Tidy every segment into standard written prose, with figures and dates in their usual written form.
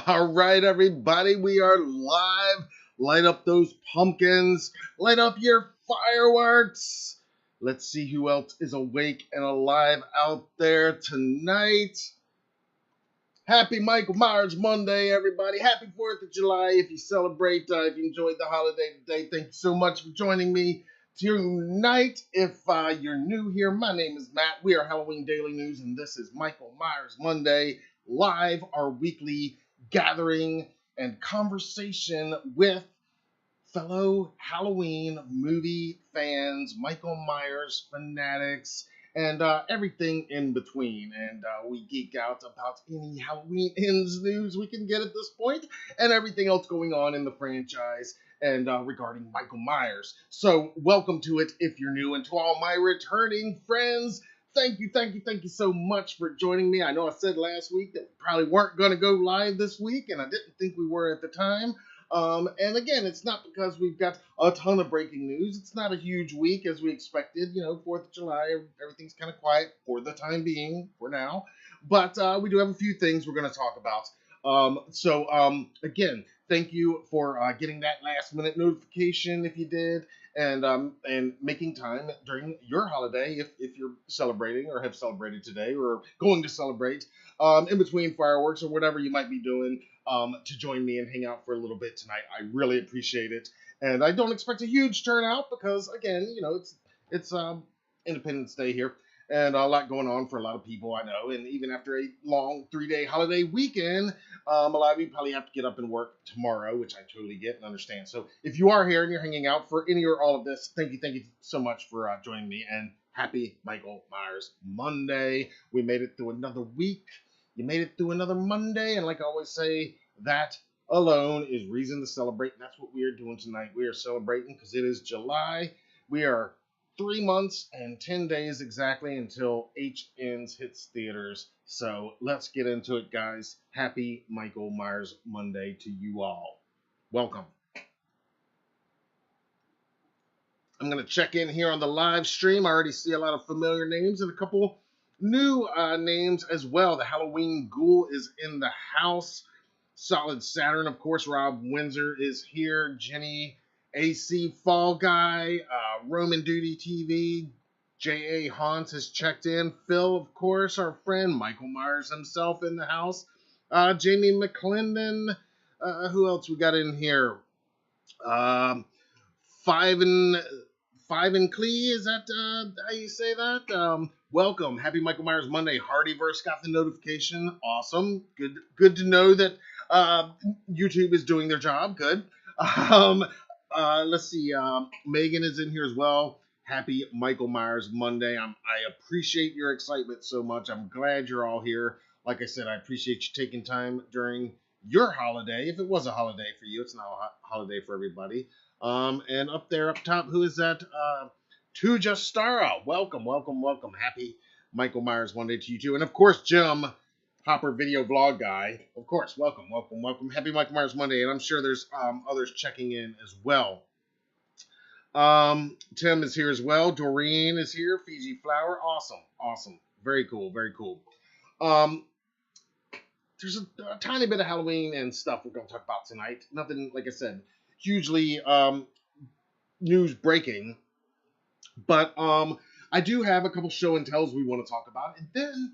All right, everybody, we are live. Light up those pumpkins. Light up your fireworks. Let's see who else is awake and alive out there tonight. Happy Michael Myers Monday, everybody. Happy 4th of July. If you celebrate, if you enjoyed the holiday today, thank you so much for joining me tonight. If you're new here, my name is Matt. We are Halloween Daily News, and this is Michael Myers Monday Live, our weekly gathering and conversation with fellow Halloween movie fans, Michael Myers fanatics, and everything in between. And we geek out about any Halloween ends news we can get at this point, and everything else going on in the franchise and regarding Michael Myers. So welcome to it if you're new, and to all my returning friends, thank you so much for joining me. I know I said last week that we probably weren't going to go live this week, and I didn't think we were at the time. And again, it's not because we've got a ton of breaking news. It's not a huge week as we expected. 4th of July, everything's kind of quiet for the time being, for now. But we do have a few things we're going to talk about. Again, thank you for getting that last minute notification if you did, and making time during your holiday if you're celebrating or have celebrated today or going to celebrate in between fireworks or whatever you might be doing. To join me and hang out for a little bit tonight. I really appreciate it. And I don't expect a huge turnout because, again, it's Independence Day here and a lot going on for a lot of people, I know. And even after a long 3-day holiday weekend, a lot of you probably have to get up and work tomorrow, which I totally get and understand. So if you are here and you're hanging out for any or all of this, thank you so much for joining me. And happy Michael Myers Monday. We made it through another week. You made it through another Monday, and like I always say, that alone is reason to celebrate, and that's what we are doing tonight. We are celebrating because it is July. We are 3 months and 10 days exactly until HN's hits theaters. So let's get into it, guys. Happy Michael Myers Monday to you all. Welcome. I'm going to check in here on the live stream. I already see a lot of familiar names and a couple new names as well. The Halloween Ghoul is in the house. Solid Saturn, of course. Rob Windsor is here. Jenny AC Fall Guy. Roman Duty TV. J.A. Hans has checked in. Phil, of course, our friend. Michael Myers himself in the house. Jamie McClendon. Who else we got in here? Five and Clee, is that how you say that? Welcome. Happy Michael Myers Monday. Hardyverse got the notification. Awesome. Good to know that YouTube is doing their job. Good. Let's see. Megan is in here as well. Happy Michael Myers Monday. I appreciate your excitement so much. I'm glad you're all here. Like I said, I appreciate you taking time during your holiday. If it was a holiday for you, it's not a holiday for everybody. And up top, who is that? Tuja Stara. Welcome. Happy Michael Myers Monday to you too. And of course, Jim Hopper Video Vlog Guy. Of course, welcome. Happy Michael Myers Monday. And I'm sure there's others checking in as well. Tim is here as well. Doreen is here. Fiji Flower. Awesome. Very cool. There's a tiny bit of Halloween and stuff we're going to talk about tonight. Nothing, like I said, hugely news breaking, but I do have a couple show and tells we want to talk about, and then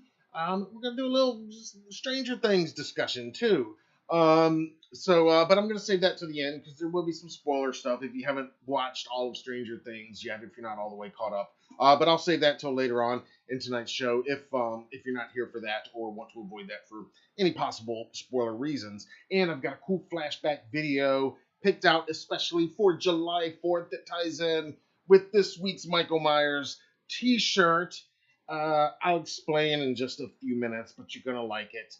we're gonna do a little Stranger Things discussion too. But I'm gonna save that to the end because there will be some spoiler stuff if you haven't watched all of Stranger Things yet, if you're not all the way caught up. But I'll save that till later on in tonight's show if you're not here for that or want to avoid that for any possible spoiler reasons. And I've got a cool flashback video picked out especially for July 4th that ties in with this week's Michael Myers t-shirt. I'll explain in just a few minutes, but you're going to like it.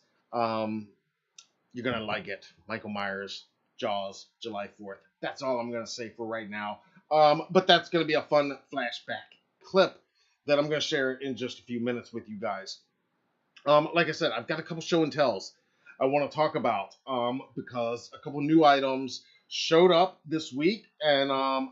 Michael Myers, Jaws, July 4th. That's all I'm going to say for right now. But that's going to be a fun flashback clip that I'm going to share in just a few minutes with you guys. Like I said, I've got a couple show and tells I want to talk about because a couple new items showed up this week, and I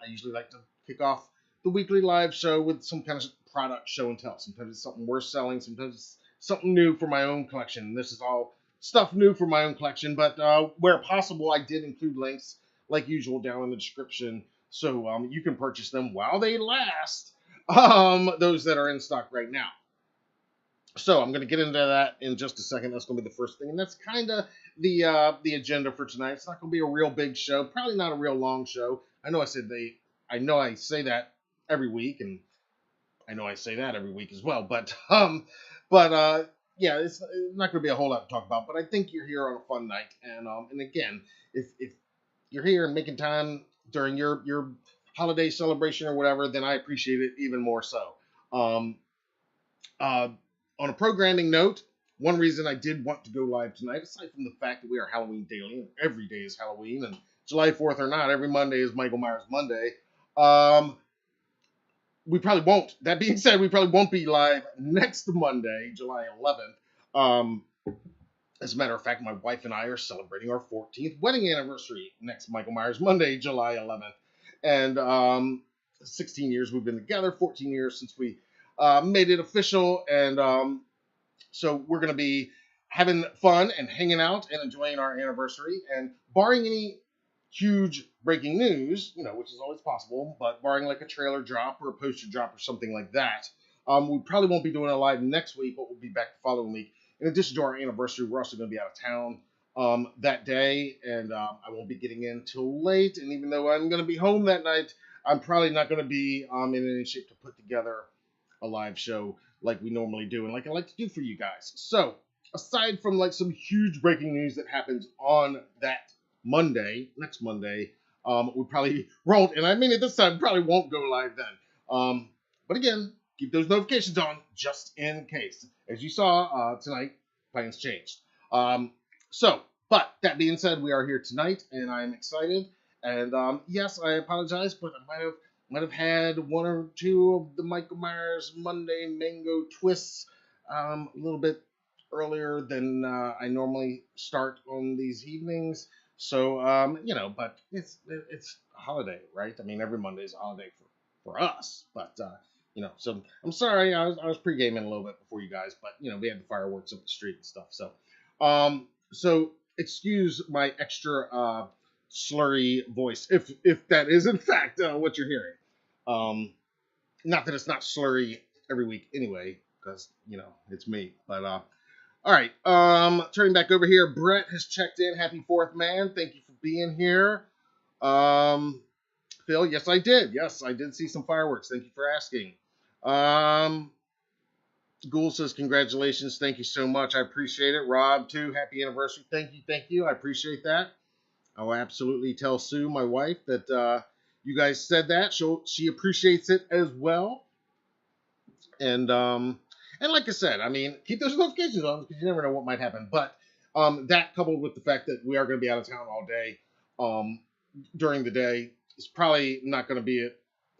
usually like to kick off the weekly live show with some kind of product show and tell. Sometimes it's something worth selling, sometimes it's something new for my own collection. And this is all stuff new for my own collection, but where possible, I did include links, like usual, down in the description, so you can purchase them while they last. Those that are in stock right now. So I'm going to get into that in just a second. That's going to be the first thing, and that's kind of the agenda for tonight. It's not going to be a real big show, probably not a real long show. I know I say that every week, and I know I say that every week as well. But yeah, it's not going to be a whole lot to talk about. But I think you're here on a fun night, and again, if you're here and making time during your holiday celebration or whatever, then I appreciate it even more so. Um, uh, on a programming note, one reason I did want to go live tonight, aside from the fact that we are Halloween daily, and every day is Halloween, and July 4th or not, every Monday is Michael Myers Monday. We probably won't. That being said, we probably won't be live next Monday, July 11th. As a matter of fact, my wife and I are celebrating our 14th wedding anniversary next Michael Myers Monday, July 11th. And 16 years we've been together, 14 years since we made it official. And so we're going to be having fun and hanging out and enjoying our anniversary. And barring any huge breaking news, which is always possible, but barring like a trailer drop or a poster drop or something like that, we probably won't be doing a live next week, but we'll be back the following week. In addition to our anniversary, we're also going to be out of town that day, and I won't be getting in till late. And even though I'm going to be home that night, I'm probably not going to be in any shape to put together a live show like we normally do and like I like to do for you guys. So, aside from like some huge breaking news that happens on that Monday, next Monday, we probably won't, and I mean it this time, probably won't go live then. But again, keep those notifications on just in case. As you saw tonight, plans changed. But that being said, we are here tonight, and I'm excited. And yes, I apologize, but I might have had one or two of the Michael Myers Monday Mango Twists a little bit earlier than I normally start on these evenings. So but it's a holiday, right? I mean, every Monday is a holiday for us, but so I'm sorry, I was pre-gaming a little bit before you guys, but we had the fireworks up the street and stuff. So excuse my extra slurry voice if that is in fact what you're hearing. Not that it's not slurry every week anyway, because it's me. But all right, turning back over here, Brett has checked in. Happy 4th, man. Thank you for being here. Phil, yes, I did. Yes, I did see some fireworks. Thank you for asking. Ghoul says, congratulations. Thank you so much. I appreciate it. Rob, too. Happy anniversary. Thank you. I appreciate that. I will absolutely tell Sue, my wife, that you guys said that. She appreciates it as well. And like I said, I mean, keep those notifications on because you never know what might happen. But that coupled with the fact that we are going to be out of town all day during the day is probably not going to be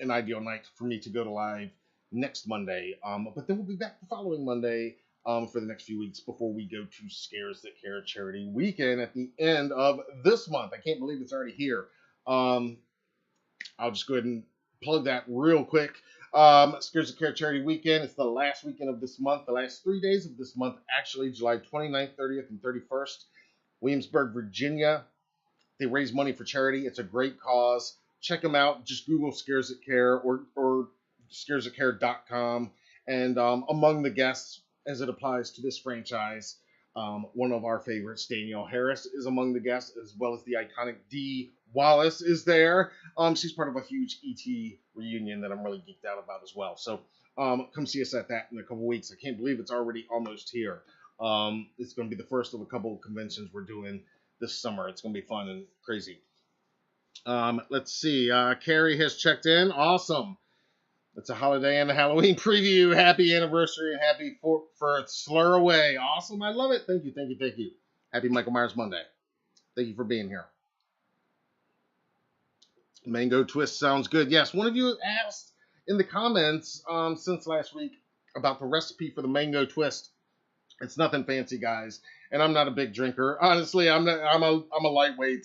an ideal night for me to go to live next Monday. But then we'll be back the following Monday for the next few weeks before we go to Scares That Care Charity Weekend at the end of this month. I can't believe it's already here. I'll just go ahead and plug that real quick. Scares That Care Charity Weekend. It's the last weekend of this month, the last 3 days of this month, actually, July 29th, 30th, and 31st. Williamsburg, Virginia. They raise money for charity. It's a great cause. Check them out. Just Google Scares That Care or scaresthecare.com. And among the guests, as it applies to this franchise, one of our favorites, Danielle Harris, is among the guests, as well as the iconic Dee Wallace is there. She's part of a huge E.T. reunion that I'm really geeked out about as well. So come see us at that in a couple weeks. I can't believe it's already almost here. It's going to be the first of a couple of conventions we're doing this summer. It's going to be fun and crazy. Let's see. Carrie has checked in. Awesome. It's a holiday and a Halloween preview. Happy anniversary and happy 4th slur away. Awesome. I love it. Thank you. Happy Michael Myers Monday. Thank you for being here. Mango twist sounds good. Yes, one of you asked in the comments since last week about the recipe for the mango twist. It's nothing fancy, guys, and I'm not a big drinker. Honestly, I'm a lightweight.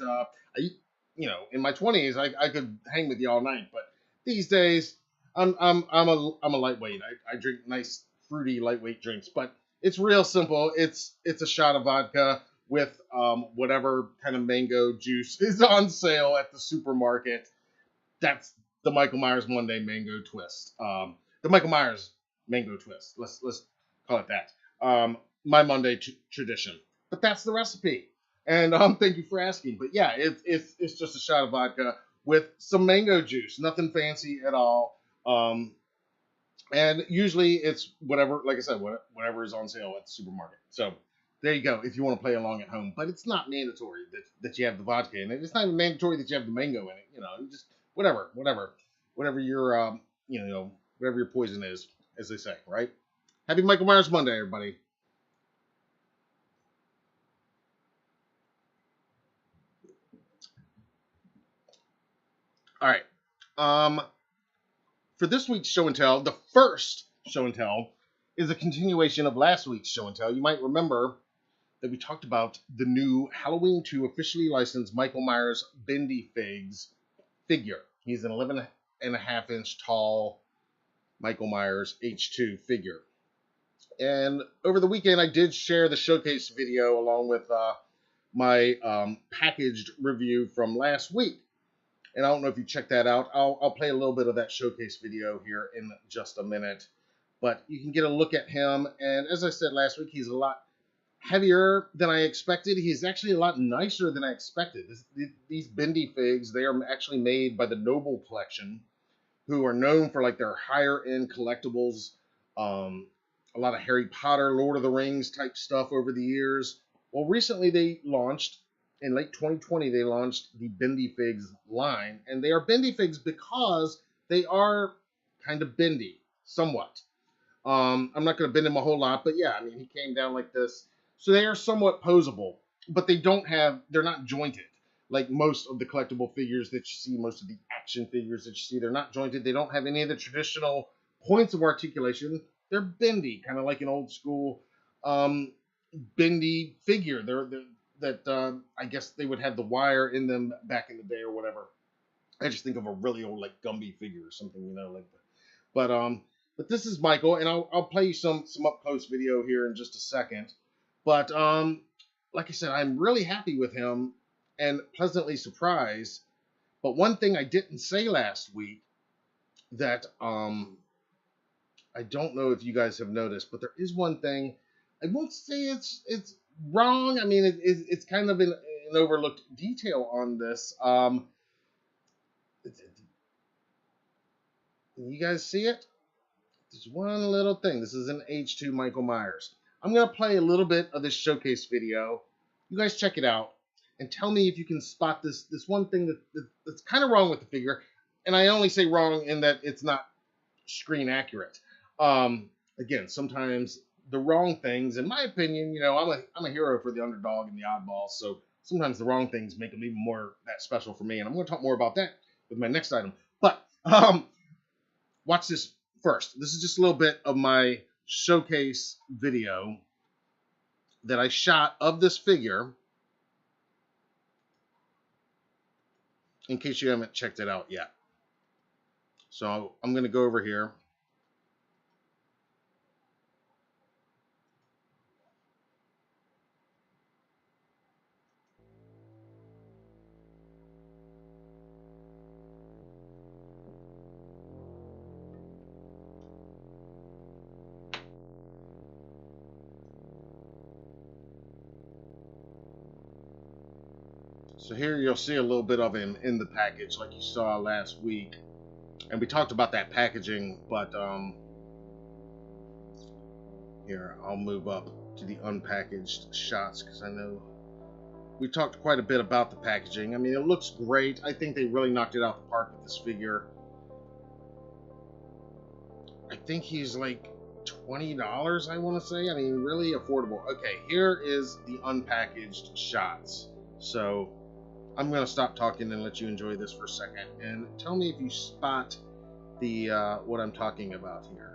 In my 20s, I could hang with you all night, but these days, I'm a lightweight. I drink nice fruity lightweight drinks, but it's real simple. It's a shot of vodka, with whatever kind of mango juice is on sale at the supermarket. That's the Michael Myers Monday mango twist. The Michael Myers mango twist. Let's call it that. My Monday tradition. But that's the recipe. And thank you for asking. But yeah, it's just a shot of vodka with some mango juice. Nothing fancy at all. And usually it's whatever, like I said, whatever is on sale at the supermarket. So there you go, if you want to play along at home. But it's not mandatory that you have the vodka in it. It's not even mandatory that you have the mango in it. You know, just whatever your whatever your poison is, as they say, right? Happy Michael Myers Monday, everybody. All right. For this week's show and tell, the first show and tell is a continuation of last week's show and tell. You might remember that we talked about the new Halloween 2 officially licensed Michael Myers Bendy Figs figure. He's an 11.5-inch tall Michael Myers H2 figure. And over the weekend, I did share the showcase video along with my packaged review from last week. And I don't know if you checked that out. I'll play a little bit of that showcase video here in just a minute. But you can get a look at him. And as I said last week, he's a lot heavier than I expected. He's actually a lot nicer than I expected. These Bendy Figs, they are actually made by the Noble Collection, who are known for like their higher end collectibles. A lot of Harry Potter, Lord of the Rings type stuff over the years. Well, recently they launched, in late 2020, they launched the Bendy Figs line. And they are Bendy Figs because they are kind of bendy, somewhat. I'm not going to bend him a whole lot, but yeah, I mean, he came down like this. So they are somewhat posable, but they're not jointed. Like most of the collectible figures that you see, most of the action figures that you see, they're not jointed. They don't have any of the traditional points of articulation. They're bendy, kind of like an old school bendy figure. I guess they would have the wire in them back in the day or whatever. I just think of a really old like Gumby figure or something, like that. But this is Michael, and I'll play you some up close video here in just a second. But like I said, I'm really happy with him and pleasantly surprised. But one thing I didn't say last week that I don't know if you guys have noticed, but there is one thing. I won't say it's wrong. I mean, it's kind of an overlooked detail on this. You guys see it? There's one little thing. This is an H2 Michael Myers. I'm going to play a little bit of this showcase video. You guys check it out and tell me if you can spot this one thing that's kind of wrong with the figure. And I only say wrong in that it's not screen accurate. Again, sometimes the wrong things, in my opinion, I'm a hero for the underdog and the oddball. So sometimes the wrong things make them even more that special for me. And I'm going to talk more about that with my next item. But watch this first. This is just a little bit of my showcase video that I shot of this figure, in case you haven't checked it out yet. So I'm going to go over here. So here you'll see a little bit of him in the package like you saw last week. And we talked about that packaging, but here, I'll move up to the unpackaged shots because I know we talked quite a bit about the packaging. I mean, it looks great. I think they really knocked it out the park with this figure. I think he's like $20, I want to say. I mean, really affordable. Okay, here is the unpackaged shots. So I'm going to stop talking and let you enjoy this for a second. And tell me if you spot the what I'm talking about here.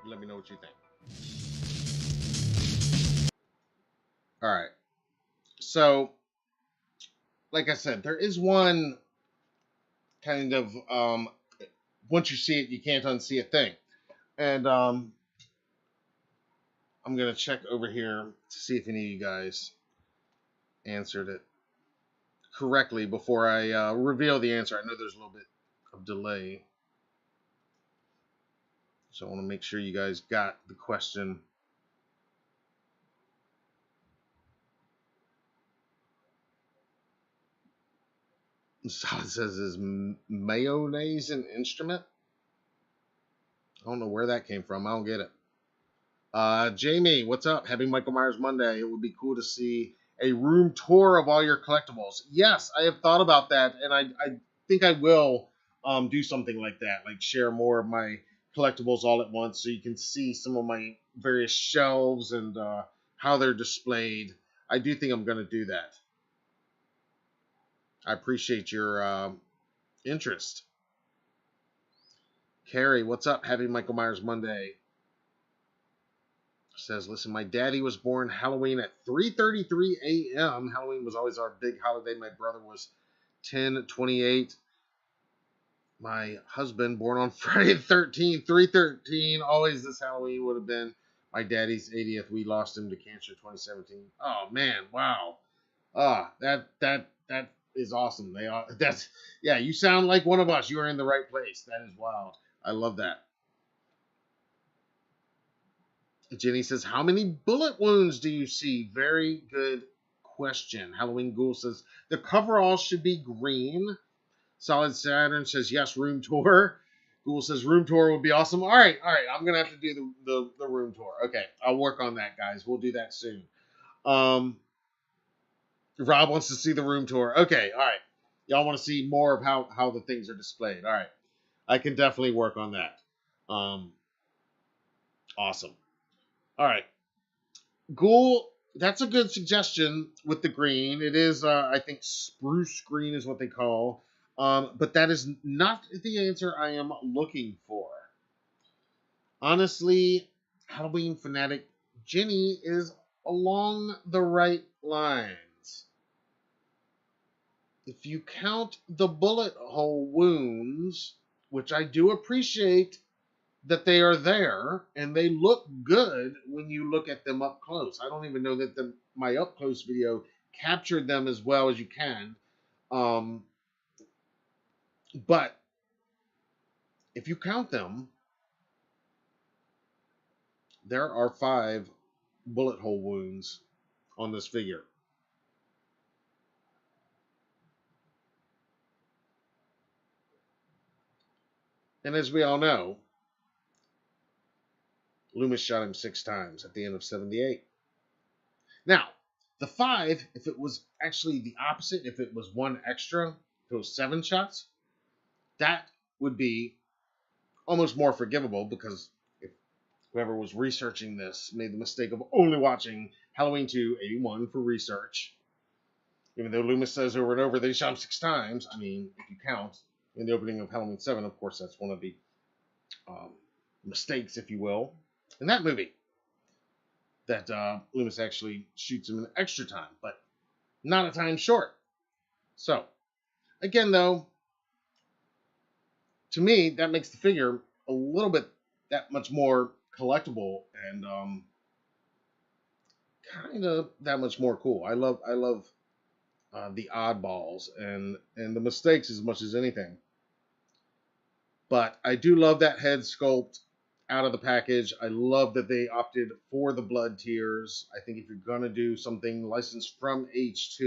Let me know what you think. All right. So, like I said, there is one kind of once you see it, you can't unsee a thing. And I'm gonna check over here to see if any of you guys answered it correctly before I reveal the answer. I know there's a little bit of delay, so I want to make sure you guys got the question. Solid says, is mayonnaise an instrument? I don't know where that came from. I don't get it. Jamie, what's up? Happy Michael Myers Monday. It would be cool to see a room tour of all your collectibles. Yes, I have thought about that, and I think I will do something like that, like share more of my collectibles all at once so you can see some of my various shelves and how they're displayed. I do think I'm going to do that. I appreciate your interest. Carrie, what's up? Happy Michael Myers Monday. Says, listen, my daddy was born Halloween at 3:33 a.m. Halloween was always our big holiday. My brother was 10/28. My husband, born on Friday the 13th, 3/13. Always this Halloween would have been my daddy's 80th. We lost him to cancer 2017. Oh, man, wow. That is awesome. Yeah, you sound like one of us. You are in the right place. That is wild. I love that. Jenny says, how many bullet wounds do you see? Very good question. Halloween Ghoul says, the coveralls should be green. Solid Saturn says, yes, room tour. Ghoul says, room tour would be awesome. All right. I'm going to have to do the room tour. Okay, I'll work on that, guys. We'll do that soon. Rob wants to see the room tour. Okay, all right. Y'all want to see more of how the things are displayed. All right. I can definitely work on that. Awesome. All right. Ghoul, that's a good suggestion with the green. It is, I think, spruce green is what they call. But that is not the answer I am looking for. Honestly, Halloween fanatic Jenny is along the right lines. If you count the bullet hole wounds, which I do appreciate that they are there, and they look good when you look at them up close. I don't even know that my up close video captured them as well as you can. But if you count them, there are 5 bullet hole wounds on this figure. And as we all know, Loomis shot him 6 times at the end of 78. Now, the 5, if it was actually the opposite, if it was 1 extra, if it was 7 shots, that would be almost more forgivable, because if whoever was researching this made the mistake of only watching Halloween 2 81 for research, even though Loomis says over and over that he shot him 6 times, I mean, if you count in the opening of Halloween 7, of course, that's one of the mistakes, if you will, in that movie, that Loomis actually shoots him an extra time, but not a time short. So, again, though, to me, that makes the figure a little bit that much more collectible and kind of that much more cool. I love the oddballs and the mistakes as much as anything. But I do love that head sculpt out of the package. I love that they opted for the blood tears. I think if you're going to do something licensed from H2,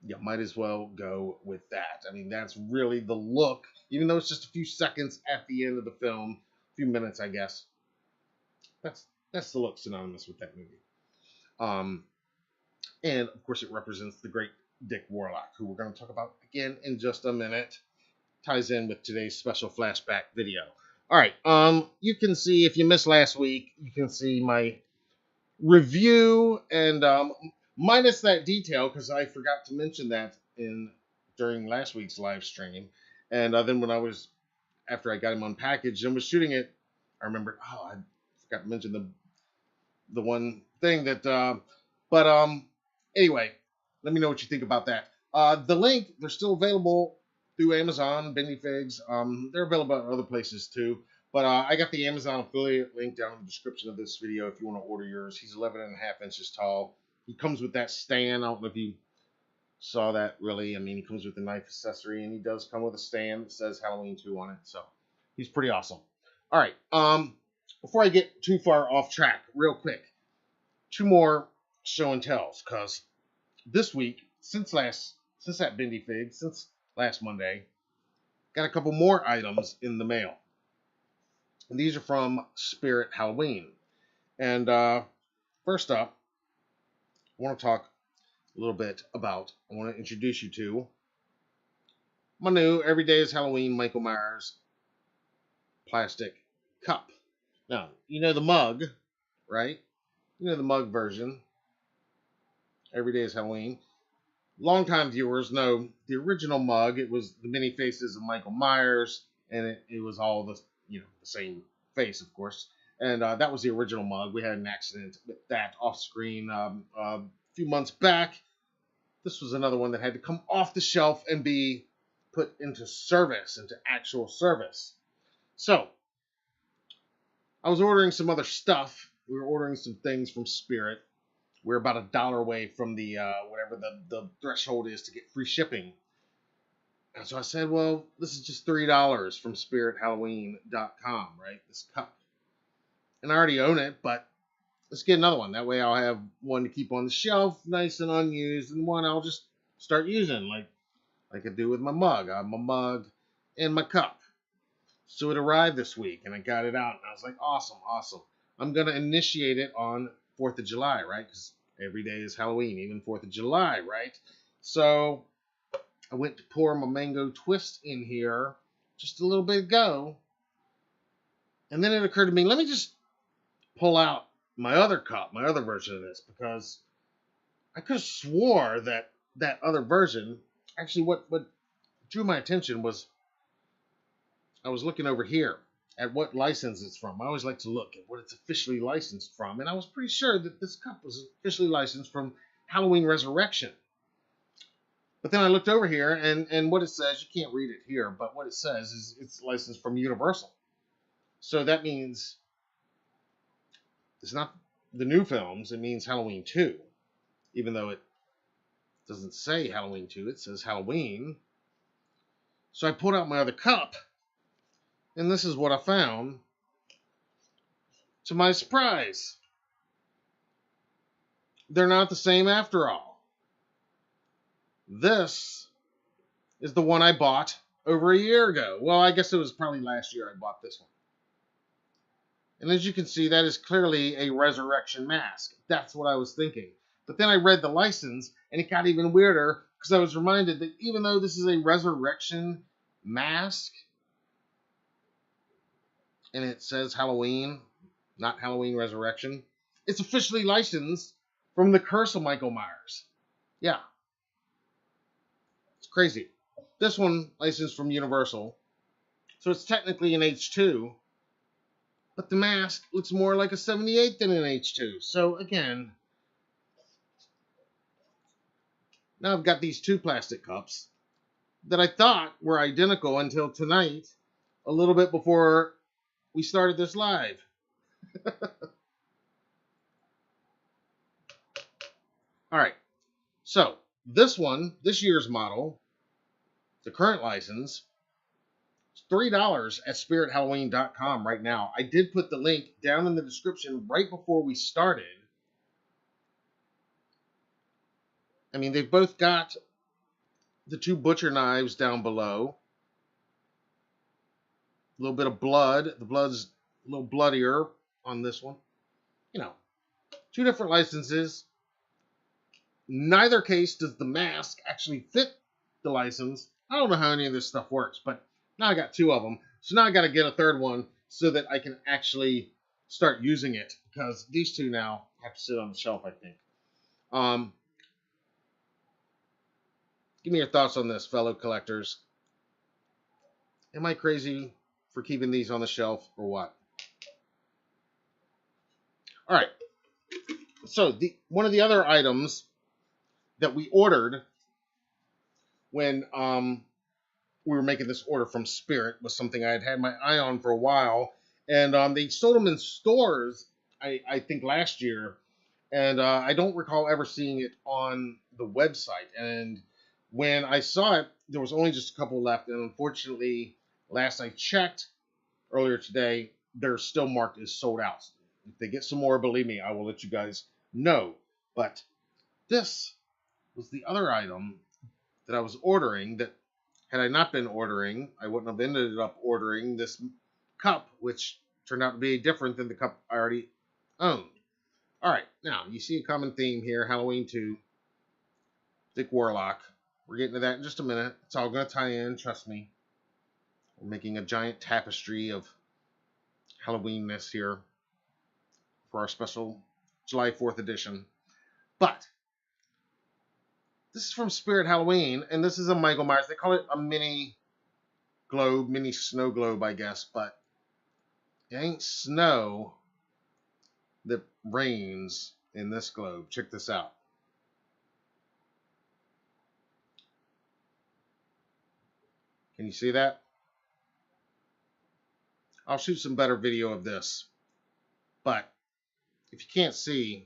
you might as well go with that. I mean, that's really the look, even though it's just a few seconds at the end of the film, a few minutes, I guess. That's the look synonymous with that movie. And, of course, it represents the great Dick Warlock, who we're going to talk about again in just a minute. Ties in with today's special flashback video. All right, you can see, if you missed last week, you can see my review, and minus that detail, because I forgot to mention that during last week's live stream. And then when after I got him unpackaged and was shooting it, I remember. Oh, I forgot to mention the one thing that. But anyway, let me know what you think about that. The link, they're still available through Amazon, Bendy Figs. They're available at other places too. But I got the Amazon affiliate link down in the description of this video if you want to order yours. He's 11.5 inches tall. He comes with that stand. I don't know if you saw that really. I mean, he comes with a knife accessory, and he does come with a stand that says Halloween 2 on it. So he's pretty awesome. All right. Before I get too far off track, real quick, 2 more show and tells, because this week, since that Bendy Fig, since last Monday, got a couple more items in the mail. And these are from Spirit Halloween. And first up, I want to talk a little bit about, I want to introduce you to my new Every Day is Halloween Michael Myers plastic cup. Now, you know the mug, right? You know the mug version. Every Day is Halloween. Longtime viewers know the original mug. It was the many faces of Michael Myers, and it was all the same face, of course. And that was the original mug. We had an accident with that off screen a few months back. This was another one that had to come off the shelf and be put into service, into actual service. So I was ordering some other stuff. We were ordering some things from Spirit. We're about $1 away from the whatever the threshold is to get free shipping. And so I said, well, this is just $3 from SpiritHalloween.com, right? This cup. And I already own it, but let's get another one. That way I'll have one to keep on the shelf, nice and unused, and one I'll just start using, like I do with my mug. I have my mug and my cup. So it arrived this week, and I got it out, and I was like, awesome, awesome. I'm going to initiate it on 4th of July, right? Because every day is Halloween, even 4th of July, right? So I went to pour my mango twist in here just a little bit ago. And then it occurred to me, let me just pull out my other cup, my other version of this, because I could have swore that that other version, actually what drew my attention was I was looking over here at what license it's from. I always like to look at what it's officially licensed from, and I was pretty sure that this cup was officially licensed from Halloween Resurrection. But then I looked over here, and what it says, you can't read it here, but what it says is it's licensed from Universal. So that means it's not the new films, it means Halloween 2. Even though it doesn't say Halloween 2, it says Halloween. So I pulled out my other cup, and this is what I found. To my surprise, they're not the same after all. This is the one I bought over a year ago. Well, I guess it was probably last year I bought this one. And as you can see, that is clearly a resurrection mask. That's what I was thinking. But then I read the license, and it got even weirder, because I was reminded that even though this is a resurrection mask, and it says Halloween, not Halloween Resurrection, it's officially licensed from the Curse of Michael Myers. Yeah. It's crazy. This one licensed from Universal, so it's technically an H2, but the mask looks more like a 78 than an H2. So again, now I've got these 2 plastic cups that I thought were identical until tonight, a little bit before we started this live. All right. So this one, this year's model, the current license, it's $3 at SpiritHalloween.com right now. I did put the link down in the description right before we started. I mean, they've both got the 2 butcher knives down below. A little bit of blood. The blood's a little bloodier on this one. You know, 2 different licenses. Neither case does the mask actually fit the license. I don't know how any of this stuff works, but now I got 2 of them. So now I got to get a 3rd one so that I can actually start using it, because these 2 now have to sit on the shelf, I think. Give me your thoughts on this, fellow collectors. Am I crazy for keeping these on the shelf or what? All right. So one of the other items that we ordered when we were making this order from Spirit was something I had had my eye on for a while, and they sold them in stores. I think last year, and I don't recall ever seeing it on the website. And when I saw it, there was only just a couple left, and unfortunately, last I checked earlier today, they're still marked as sold out. If they get some more, believe me, I will let you guys know. But this was the other item that I was ordering that had I not been ordering, I wouldn't have ended up ordering this cup, which turned out to be different than the cup I already owned. All right, now you see a common theme here: Halloween 2, Dick Warlock. We're getting to that in just a minute. It's all going to tie in, trust me. We're making a giant tapestry of Halloweenness here for our special July 4th edition. But this is from Spirit Halloween, and this is a Michael Myers. They call it a mini globe, mini snow globe, I guess, but it ain't snow that rains in this globe. Check this out. Can you see that? I'll shoot some better video of this, but if you can't see,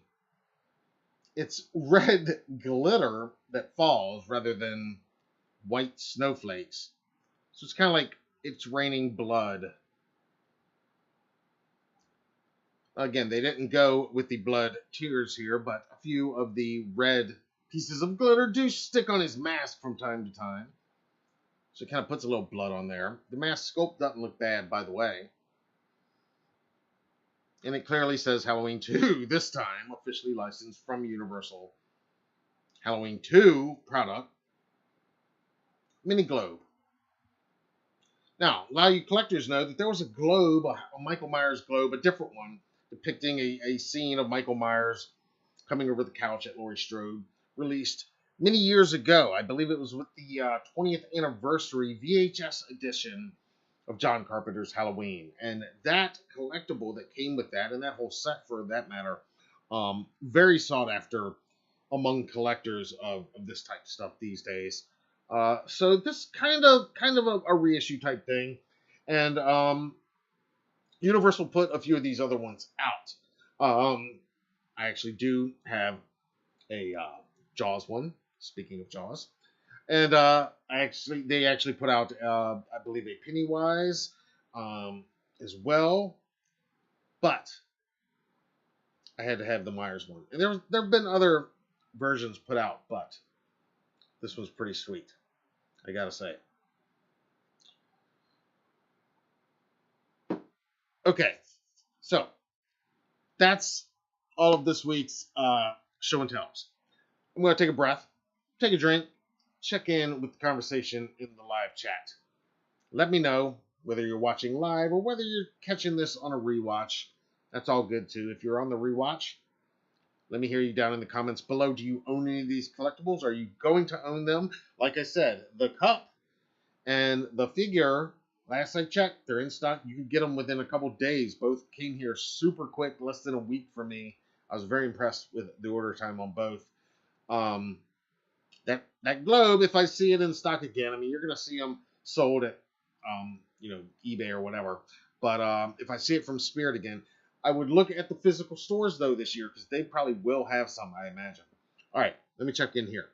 it's red glitter that falls rather than white snowflakes. So it's kind of like it's raining blood. Again, they didn't go with the blood tears here, but a few of the red pieces of glitter do stick on his mask from time to time. So it kind of puts a little blood on there. The mask sculpt doesn't look bad, by the way. And it clearly says Halloween 2, this time officially licensed from Universal. Halloween 2 product, mini globe. Now, a lot of you collectors know that there was a globe, a Michael Myers globe, a different one, depicting a scene of Michael Myers coming over the couch at Laurie Strode, released many years ago. I believe it was with the 20th anniversary VHS edition of John Carpenter's Halloween. And that collectible that came with that, and that whole set for that matter, very sought after among collectors of this type of stuff these days. So this kind of a reissue type thing. And Universal put a few of these other ones out. I actually do have a Jaws one, speaking of Jaws. And they actually put out, I believe, a Pennywise as well. But I had to have the Myers one. And there have been other versions put out, but this one's pretty sweet, I gotta say. Okay, so that's all of this week's show and tells. I'm going to take a breath, take a drink, check in with the conversation in the live chat. Let me know whether you're watching live or whether you're catching this on a rewatch. That's all good too. If you're on the rewatch, let me hear you down in the comments below. Do you own any of these collectibles? Are you going to own them? Like I said, the cup and the figure, last I checked, they're in stock. You can get them within a couple days. Both came here super quick, less than a week for me. I was very impressed with the order time on both. That globe, if I see it in stock again, I mean, you're going to see them sold at, eBay or whatever. But if I see it from Spirit again, I would look at the physical stores, though, this year, because they probably will have some, I imagine. All right, let me check in here.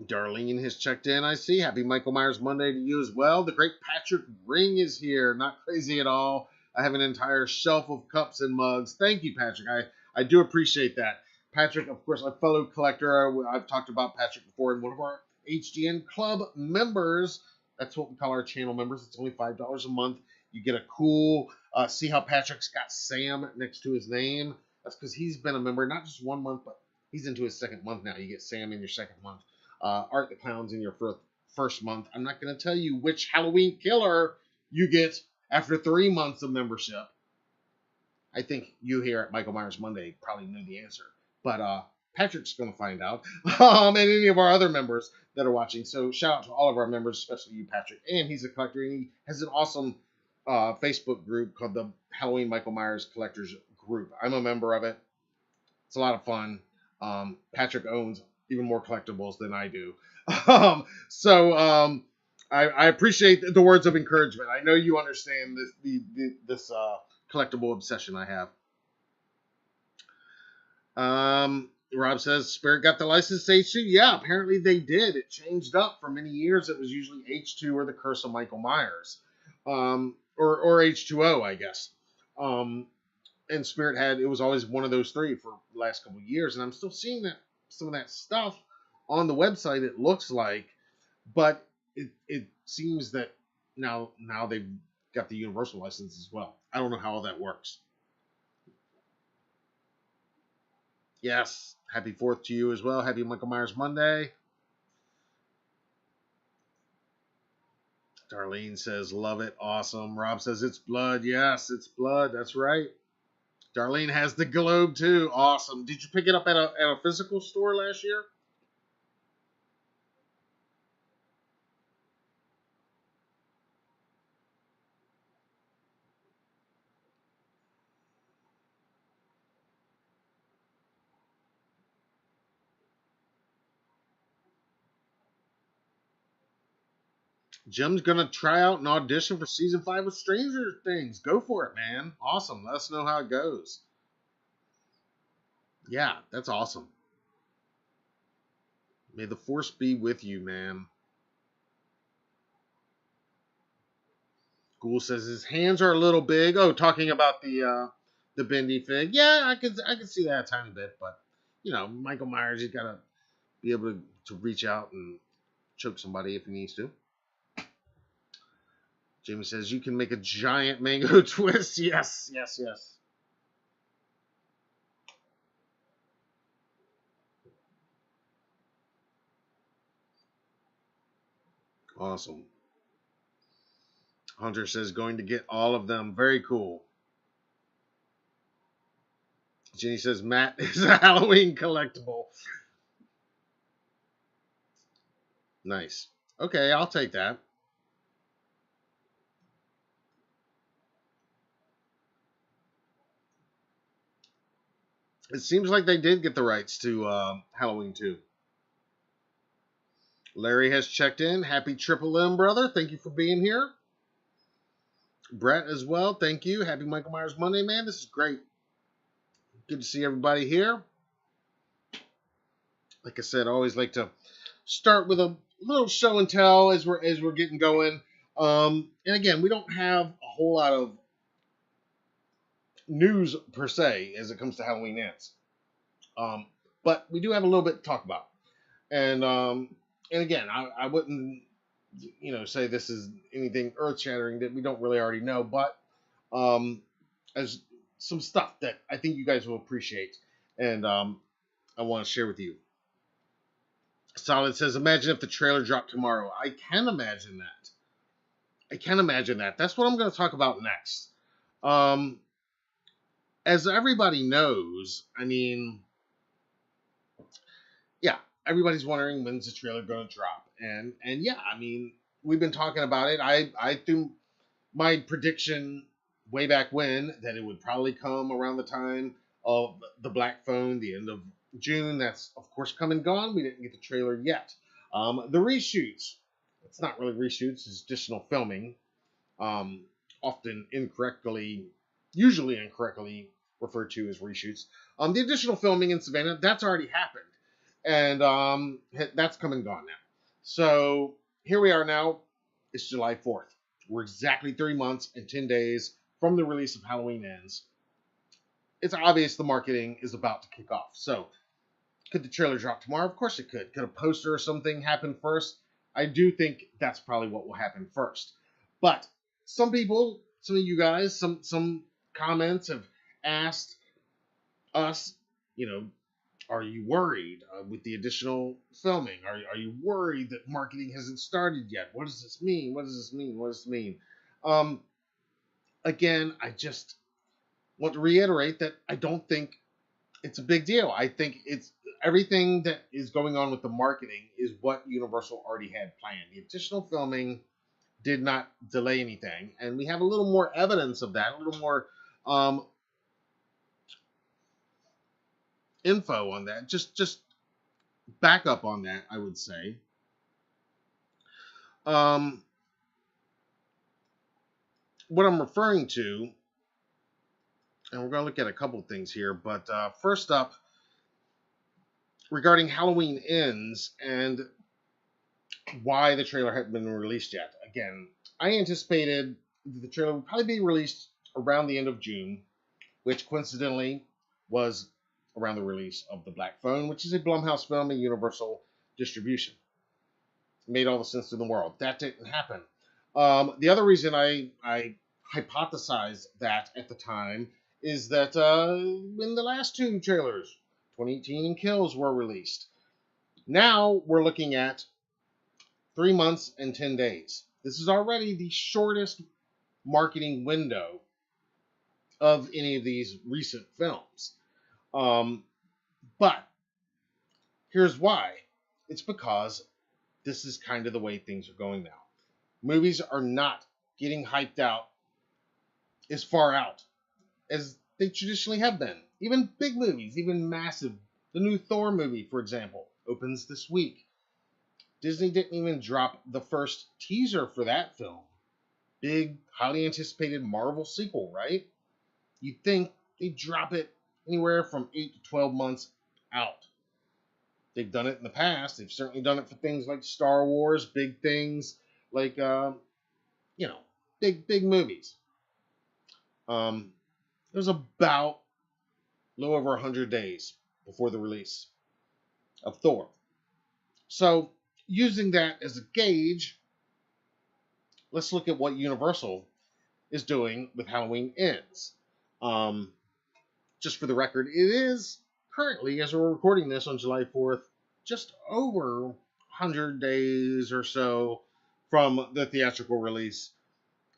Darlene has checked in, I see. Happy Michael Myers Monday to you as well. The great Patrick Ring is here. Not crazy at all. I have an entire shelf of cups and mugs. Thank you, Patrick. I do appreciate that. Patrick, of course, a fellow collector. I've talked about Patrick before in one of our HGN Club members. That's what we call our channel members. It's only $5 a month. You get a cool, see how Patrick's got Sam next to his name? That's because he's been a member, not just 1 month, but he's into his second month now. You get Sam in your second month. Art the Clowns in your first month. I'm not going to tell you which Halloween killer you get after 3 months of membership. I think you here at Michael Myers Monday probably knew the answer. But Patrick's going to find out, and any of our other members that are watching. So shout out to all of our members, especially you, Patrick. And he's a collector, and he has an awesome Facebook group called the Halloween Michael Myers Collectors Group. I'm a member of it. It's a lot of fun. Patrick owns even more collectibles than I do. I appreciate the words of encouragement. I know you understand this collectible obsession I have. Rob says, Spirit got the license to H2? Yeah, apparently they did. It changed up. For many years, it was usually H2 or the Curse of Michael Myers. Or H2O, I guess. And Spirit it was always one of those three for the last couple of years. And I'm still seeing some of that stuff on the website, it looks like. But it seems that now they've got the Universal license as well. I don't know how all that works. Yes, happy 4th to you as well. Happy Michael Myers Monday. Darlene says, love it. Awesome. Rob says, it's blood. Yes, it's blood. That's right. Darlene has the globe too. Awesome. Did you pick it up at a physical store last year? Jim's going to try out an audition for season 5 of Stranger Things. Go for it, man. Awesome. Let us know how it goes. Yeah, that's awesome. May the force be with you, man. Ghoul says his hands are a little big. Oh, talking about the bendy fig. Yeah, I could see that a tiny bit, but Michael Myers, he's got to be able to reach out and choke somebody if he needs to. Jamie says, you can make a giant mango twist. Yes. Awesome. Hunter says, going to get all of them. Very cool. Jenny says, Matt is a Halloween collectible. Nice. Okay, I'll take that. It seems like they did get the rights to Halloween 2. Larry has checked in. Happy Triple M, brother. Thank you for being here. Brett as well. Thank you. Happy Michael Myers Monday, man. This is great. Good to see everybody here. Like I said, I always like to start with a little show and tell as we're getting going. And again, we don't have a whole lot of news per se as it comes to Halloween Ends. But we do have a little bit to talk about. And again, I wouldn't say this is anything earth-shattering that we don't really already know, but as some stuff that I think you guys will appreciate, and I want to share with you. Solid says, imagine if the trailer dropped tomorrow. I can imagine that. That's what I'm going to talk about next. As everybody knows, everybody's wondering when's the trailer going to drop. And we've been talking about it. I threw my prediction way back when that it would probably come around the time of the Black Phone, the end of June. That's, of course, come and gone. We didn't get the trailer yet. The reshoots. It's not really reshoots. It's additional filming. Usually incorrectly referred to as reshoots. The additional filming in Savannah, that's already happened. And that's come and gone now. So here we are now. It's July 4th. We're exactly 3 months and 10 days from the release of Halloween Ends. It's obvious the marketing is about to kick off. So could the trailer drop tomorrow? Of course it could. Could a poster or something happen first? I do think that's probably what will happen first. But some people, some of you guys, some comments have asked us, are you worried with the additional filming? Are you worried that marketing hasn't started yet? What does this mean? What does this mean? Again, I just want to reiterate that I don't think it's a big deal. I think it's everything that is going on with the marketing is what Universal already had planned. The additional filming did not delay anything, and we have a little more evidence of that, a little more um, info on that. Just backup on that, I would say. Um, what I'm referring to, and we're going to look at a couple of things here, but first up, regarding Halloween Ends and why the trailer hadn't been released yet. Again, I anticipated the trailer would probably be released around the end of June, which coincidentally was around the release of The Black Phone, which is a Blumhouse film and Universal distribution. It made all the sense in the world. That didn't happen. The other reason I hypothesized that at the time is that when the last two trailers, 2018 and Kills, were released, now we're looking at 3 months and 10 days. This is already the shortest marketing window of any of these recent films. But here's why. It's because this is kind of the way things are going now. Movies are not getting hyped out as far out as they traditionally have been. Even big movies, even massive. The new Thor movie, for example, opens this week. Disney didn't even drop the first teaser for that film. Big, highly anticipated Marvel sequel, right? You'd think they'd drop it anywhere from 8 to 12 months out. They've done it in the past. They've certainly done it for things like Star Wars, big things like, big movies. It was about a little over 100 days before the release of Thor. So, using that as a gauge, let's look at what Universal is doing with Halloween Ends. Just for the record, it is currently, as we're recording this on July 4th, just over 100 days or so from the theatrical release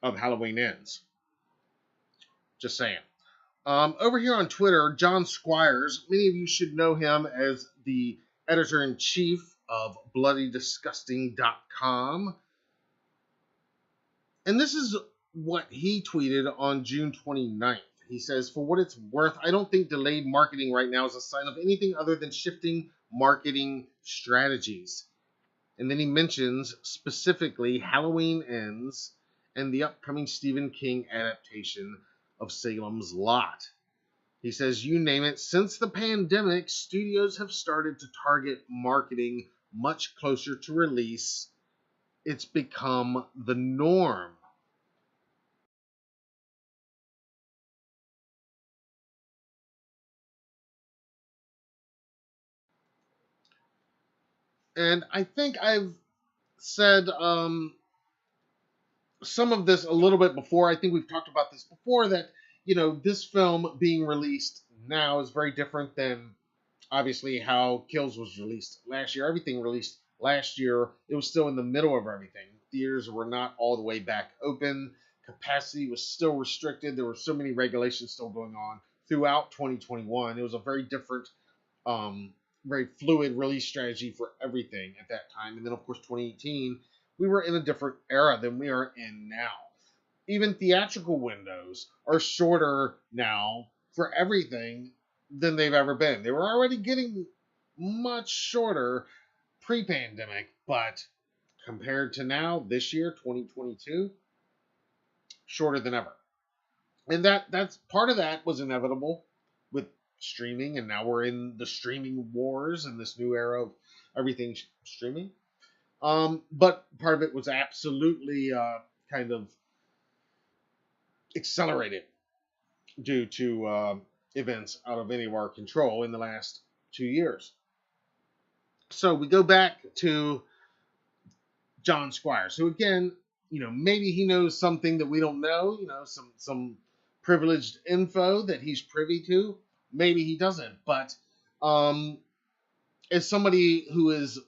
of Halloween Ends. Just saying. Over here on Twitter, John Squires, many of you should know him as the editor-in-chief of BloodyDisgusting.com. And this is what he tweeted on June 29th. He says, for what it's worth, I don't think delayed marketing right now is a sign of anything other than shifting marketing strategies. And then he mentions specifically Halloween Ends and the upcoming Stephen King adaptation of Salem's Lot. He says, you name it, since the pandemic, studios have started to target marketing much closer to release. It's become the norm. And I think I've said some of this a little bit before. I think we've talked about this before, that, this film being released now is very different than obviously how Kills was released last year. Everything released last year, it was still in the middle of everything. Theaters were not all the way back open. Capacity was still restricted. There were so many regulations still going on throughout 2021. It was a very different, very fluid release strategy for everything at that time. And then, of course, 2018, we were in a different era than we are in now. Even theatrical windows are shorter now for everything than they've ever been. They were already getting much shorter pre-pandemic, but compared to now, this year, 2022, shorter than ever. And that's part of that was inevitable with streaming, and now we're in the streaming wars and this new era of everything streaming. But part of it was absolutely kind of accelerated due to events out of any of our control in the last 2 years. So we go back to John Squires, who again, maybe he knows something that we don't know, some privileged info that he's privy to. Maybe he doesn't, but as somebody who is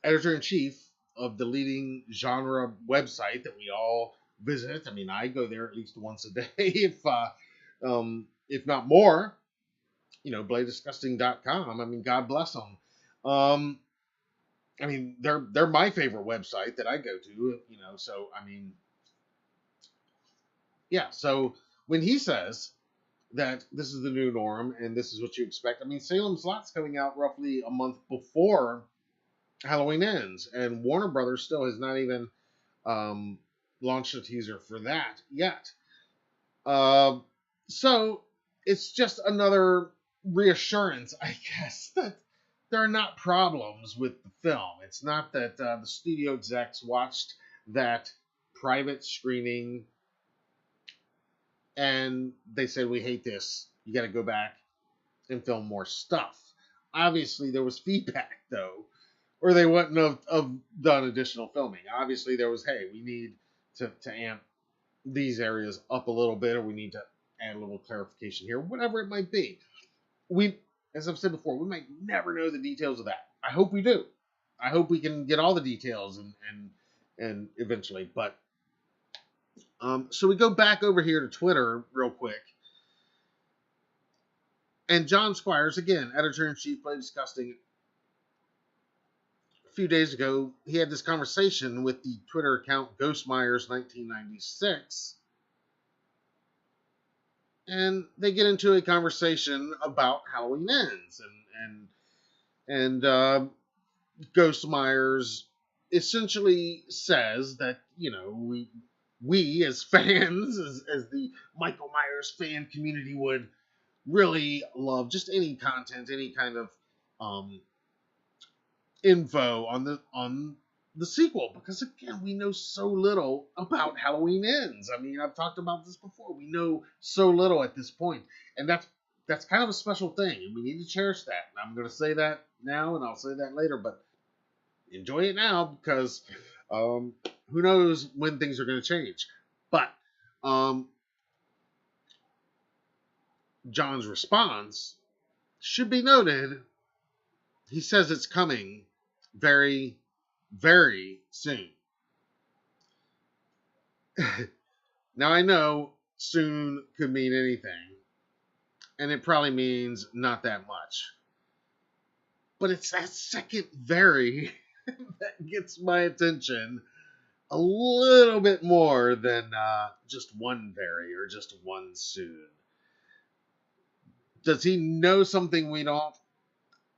editor-in-chief of the leading genre website that we all visit, I mean, I go there at least once a day, if not more. bloodydisgusting.com. I mean, God bless them. Um, I mean, they're my favorite website that I go to. So I mean, yeah. So when he says that this is the new norm and this is what you expect, I mean, Salem's Lot's coming out roughly a month before Halloween Ends, and Warner Brothers still has not even um, launched a teaser for that yet. Uh, so it's just another reassurance, I guess, that there are not problems with the film. It's not that the studio execs watched that private screening and they said, we hate this. You got to go back and film more stuff. Obviously, there was feedback, though, or they wouldn't have done additional filming. Obviously, there was, hey, we need to amp these areas up a little bit, or we need to add a little clarification here, whatever it might be. We, as I've said before, we might never know the details of that. I hope we do. I hope we can get all the details and eventually. But so we go back over here to Twitter real quick. And John Squires, again, editor-in-chief, Play Disgusting, a few days ago, he had this conversation with the Twitter account GhostMyers1996. And they get into a conversation about Halloween Ends. And Ghost Myers essentially says that, we as fans, as the Michael Myers fan community would really love just any content, any kind of info on the sequel, because again, we know so little about Halloween Ends. I mean, I've talked about this before. We know so little at this point, and that's kind of a special thing, and we need to cherish that. And I'm going to say that now, and I'll say that later, but enjoy it now, because who knows when things are going to change. But John's response should be noted. He says it's coming very, very soon. Now, I know soon could mean anything, and it probably means not that much. But it's that second very that gets my attention a little bit more than just one very or just one soon. Does he know something we don't?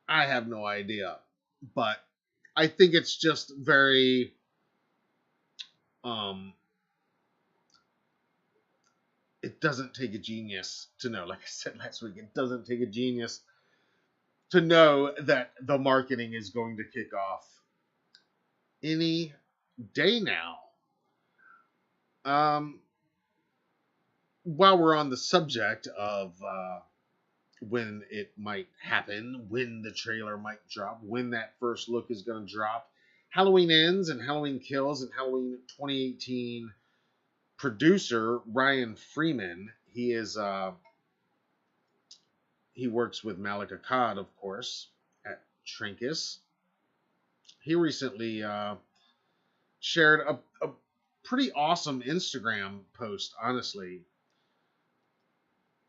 I have no idea. But I think it's just very it doesn't take a genius to know, like I said last week, it doesn't take a genius to know that the marketing is going to kick off any day now. While we're on the subject of when it might happen, when the trailer might drop, when that first look is going to drop, Halloween Ends and Halloween Kills and Halloween 2018 producer Ryan Freeman, he works with Malika Akkad, of course, at Trinkus. He recently shared a pretty awesome Instagram post, honestly,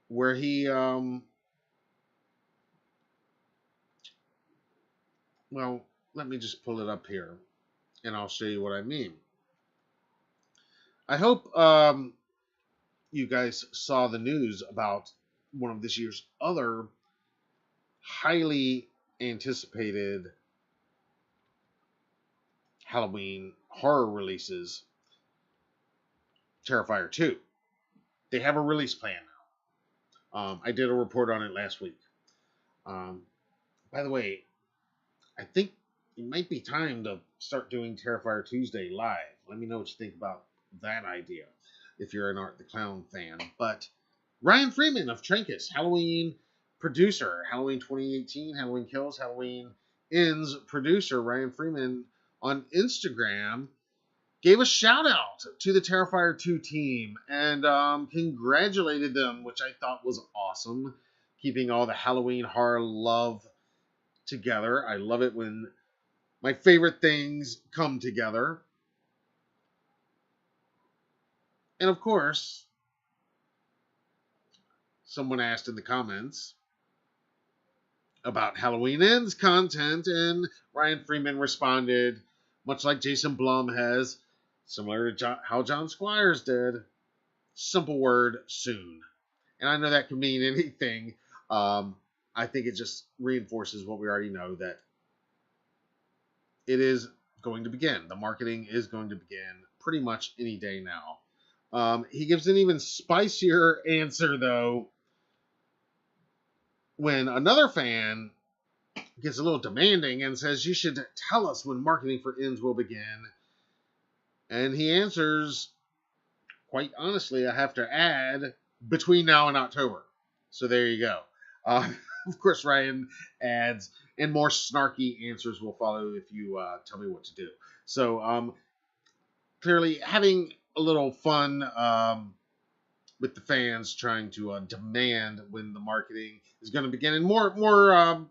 where he well, let me just pull it up here and I'll show you what I mean. I hope you guys saw the news about one of this year's other highly anticipated Halloween horror releases, Terrifier 2. They have a release plan now. I did a report on it last week. By the way, I think it might be time to start doing Terrifier Tuesday live. Let me know what you think about that idea, if you're an Art the Clown fan. But Ryan Freeman of Trinkus, Halloween producer, Halloween 2018, Halloween Kills, Halloween Ends producer, Ryan Freeman on Instagram gave a shout out to the Terrifier 2 team and congratulated them, which I thought was awesome, keeping all the Halloween horror love together. I love it when my favorite things come together. And of course, someone asked in the comments, about Halloween Ends content, and Ryan Freeman responded, much like Jason Blum has, similar to how John Squires did. Simple word, soon. And I know that can mean anything. I think it just reinforces what we already know, that it is going to begin. The marketing is going to begin pretty much any day now. He gives an even spicier answer, though, when another fan gets a little demanding and says, "You should tell us when marketing for Ends will begin." And he answers, quite honestly, I have to add, between now and October. So there you go. Of course, Ryan adds, and more snarky answers will follow if you tell me what to do. So clearly having a little fun with the fans, trying to demand when the marketing is going to begin, and more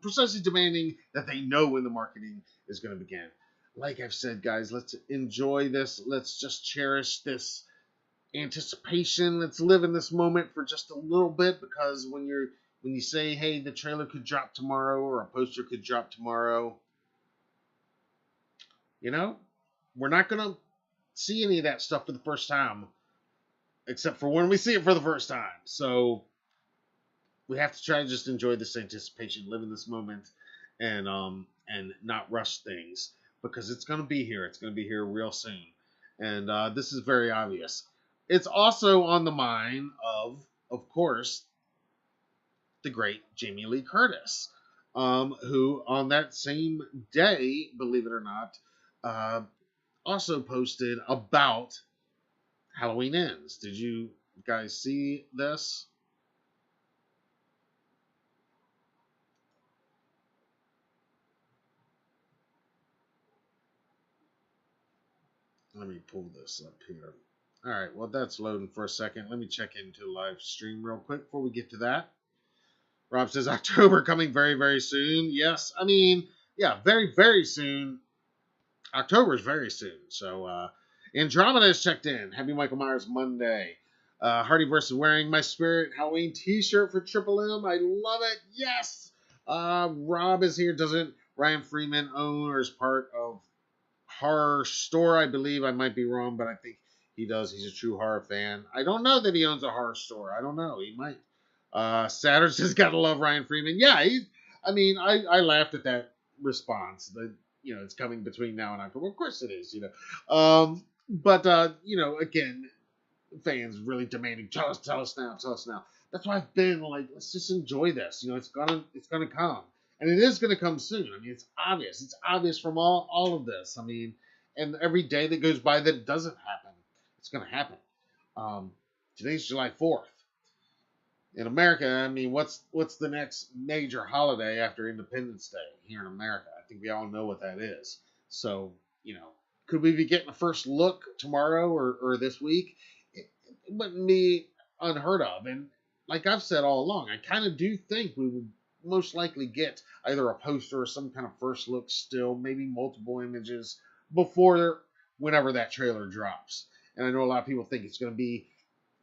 precisely demanding that they know when the marketing is going to begin. Like I've said, guys, let's enjoy this. Let's just cherish this anticipation. Let's live in this moment for just a little bit, because when you say, hey, the trailer could drop tomorrow or a poster could drop tomorrow, we're not going to see any of that stuff for the first time, except for when we see it for the first time. So we have to try to just enjoy this anticipation, live in this moment, and not rush things, because it's going to be here. It's going to be here real soon. And this is very obvious. It's also on the mind of course, the great Jamie Lee Curtis, who on that same day, believe it or not, also posted about Halloween Ends. Did you guys see this? Let me pull this up here. All right, well, that's loading for a second. Let me check into live stream real quick before we get to that. Rob says October coming very, very soon. Yes, I mean, yeah, very, very soon. October is very soon. So Andromeda has checked in. Happy Michael Myers Monday. Hardy versus wearing my Spirit Halloween t-shirt for Triple M. I love it. Yes. Rob is here. Doesn't Ryan Freeman own or is part of Horror Store? I believe. I might be wrong, but I think he does. He's a true horror fan. I don't know that he owns a horror store. I don't know. He might. Saturn says, gotta love Ryan Freeman. Yeah, I laughed at that response. It's coming between now and October. Of course it is, But again, fans really demanding, tell us now. That's why I've been like, let's just enjoy this. It's gonna come. And it is gonna come soon. I mean, it's obvious. It's obvious from all of this. I mean, and every day that goes by that it doesn't happen, it's gonna happen. Today's July 4th. In America, I mean, what's the next major holiday after Independence Day here in America? I think we all know what that is. So, could we be getting a first look tomorrow or this week? It wouldn't be unheard of. And like I've said all along, I kind of do think we would most likely get either a poster or some kind of first look still, maybe multiple images before whenever that trailer drops. And I know a lot of people think it's going to be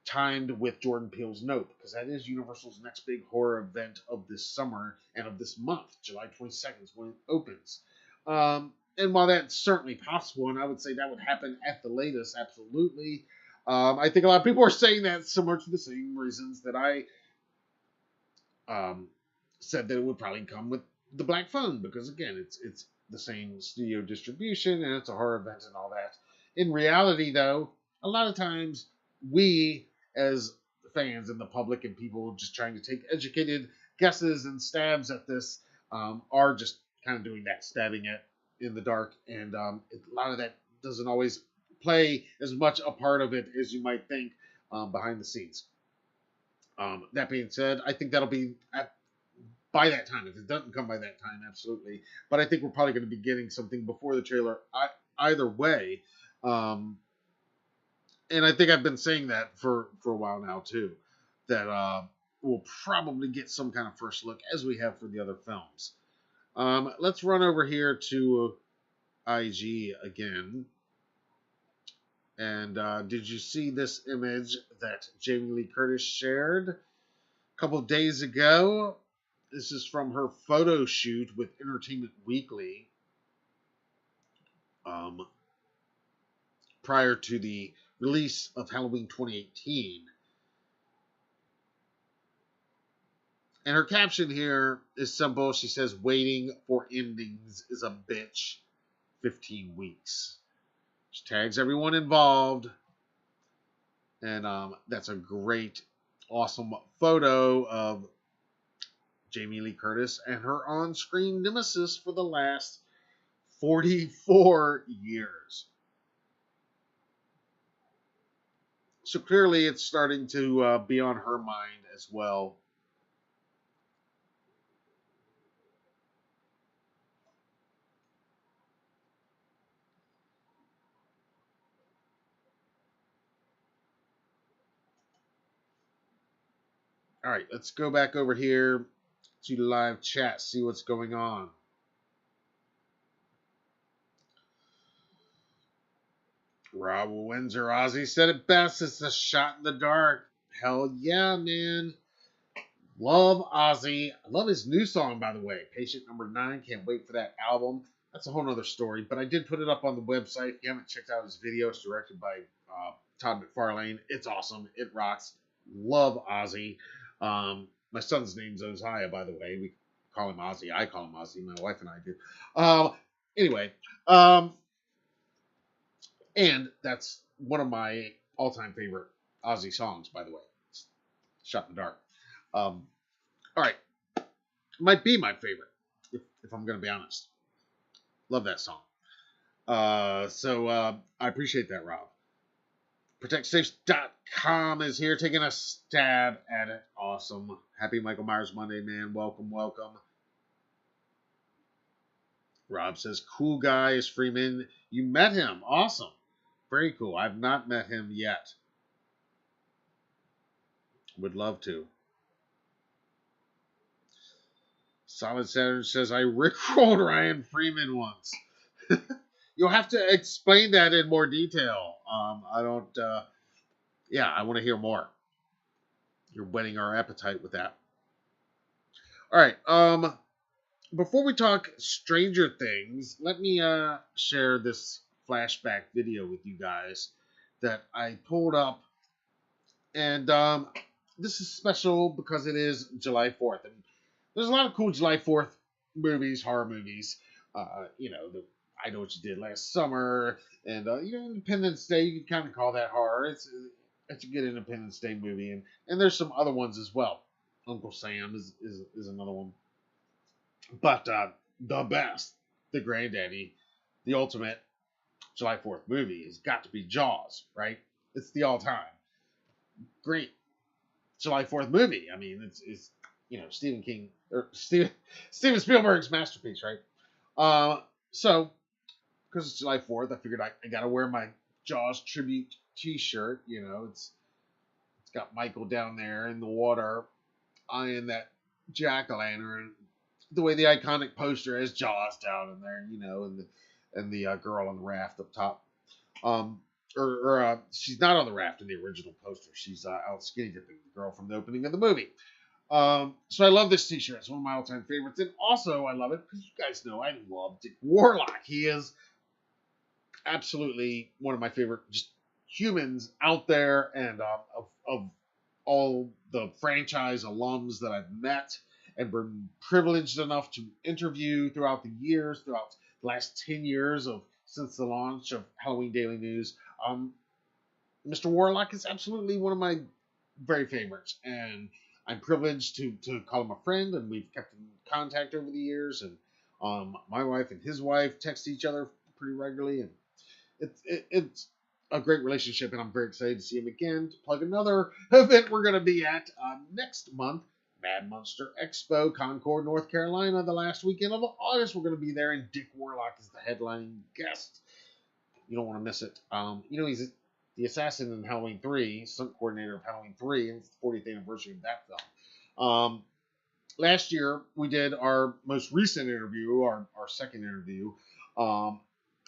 timed with Jordan Peele's Nope, because that is Universal's next big horror event of this summer and of this month. July 22nd is when it opens. And while that's certainly possible, and I would say that would happen at the latest, absolutely, I think a lot of people are saying that similar to the same reasons that I said that it would probably come with the Black Phone, because again, it's the same studio distribution and it's a horror event and all that. In reality, though, a lot of times we, as fans and the public and people just trying to take educated guesses and stabs at this, are just kind of doing that, stabbing it in the dark, and a lot of that doesn't always play as much a part of it as you might think behind the scenes. That being said, I think that'll be by that time. If it doesn't come by that time, absolutely. But I think we're probably going to be getting something before the trailer either way. And I think I've been saying that for a while now too, that we'll probably get some kind of first look as we have for the other films. Let's run over here to IG again. And did you see this image that Jamie Lee Curtis shared a couple of days ago? This is from her photo shoot with Entertainment Weekly prior to the release of Halloween 2018. And her caption here is simple. She says, "Waiting for endings is a bitch. 15 weeks." She tags everyone involved. And that's a great, awesome photo of Jamie Lee Curtis and her on-screen nemesis for the last 44 years. So clearly it's starting to be on her mind as well. All right, let's go back over here to live chat, see what's going on. Rob Windsor Ozzy said it best. It's a shot in the dark. Hell yeah, man. Love Ozzy. I love his new song, by the way. Patient Number 9. Can't wait for that album. That's a whole other story. But I did put it up on the website. If you haven't checked out his video, it's directed by Todd McFarlane. It's awesome. It rocks. Love Ozzy. My son's name's Osiah, by the way. We call him Ozzy. I call him Ozzy. My wife and I do. Anyway. And that's one of my all-time favorite Ozzy songs, by the way. Shot in the Dark. All right. Might be my favorite, if I'm going to be honest. Love that song. So I appreciate that, Rob. ProtectSafe.com is here taking a stab at it. Awesome. Happy Michael Myers Monday, man. Welcome, welcome. Rob says, cool guy is Freeman. You met him. Awesome. Very cool. I've not met him yet. Would love to. Solid Saturn says, I rickrolled Ryan Freeman once. You'll have to explain that in more detail. I don't, I want to hear more. You're whetting our appetite with that. All right. Before we talk Stranger Things, let me share this flashback video with you guys that I pulled up. And this is special because it is July 4th. And there's a lot of cool July 4th movies, horror movies. I Know What You Did Last Summer, and Independence Day. You can kind of call that horror. It's a good Independence Day movie, and there's some other ones as well. Uncle Sam is another one, but the best, the granddaddy, the ultimate July 4th movie has got to be Jaws, right? It's the all-time great July 4th movie. I mean, it's Stephen King or Steven Spielberg's masterpiece, right? So, because it's July 4th, I figured I got to wear my Jaws tribute T-shirt. It's got Michael down there in the water eyeing that jack-o'-lantern, the way the iconic poster has Jaws down in there, and the girl on the raft up top. She's not on the raft in the original poster. She's out skinny dipping, the girl from the opening of the movie. So I love this T-shirt. It's one of my all-time favorites. And also I love it because you guys know I love Dick Warlock. He is absolutely one of my favorite just humans out there, and of all the franchise alums that I've met and been privileged enough to interview throughout the last 10 years since the launch of Halloween Daily News. Mr. Warlock is absolutely one of my very favorites, and I'm privileged to call him a friend, and we've kept in contact over the years, and my wife and his wife text each other pretty regularly, and it's a great relationship, and I'm very excited to see him again. To plug another event we're going to be at next month, Mad Monster Expo, Concord, North Carolina, the last weekend of August. We're going to be there, and Dick Warlock is the headlining guest. You don't want to miss it. He's the assassin in Halloween 3, stunt coordinator of Halloween 3, and it's the 40th anniversary of that film. Last year, we did our most recent interview, our second interview,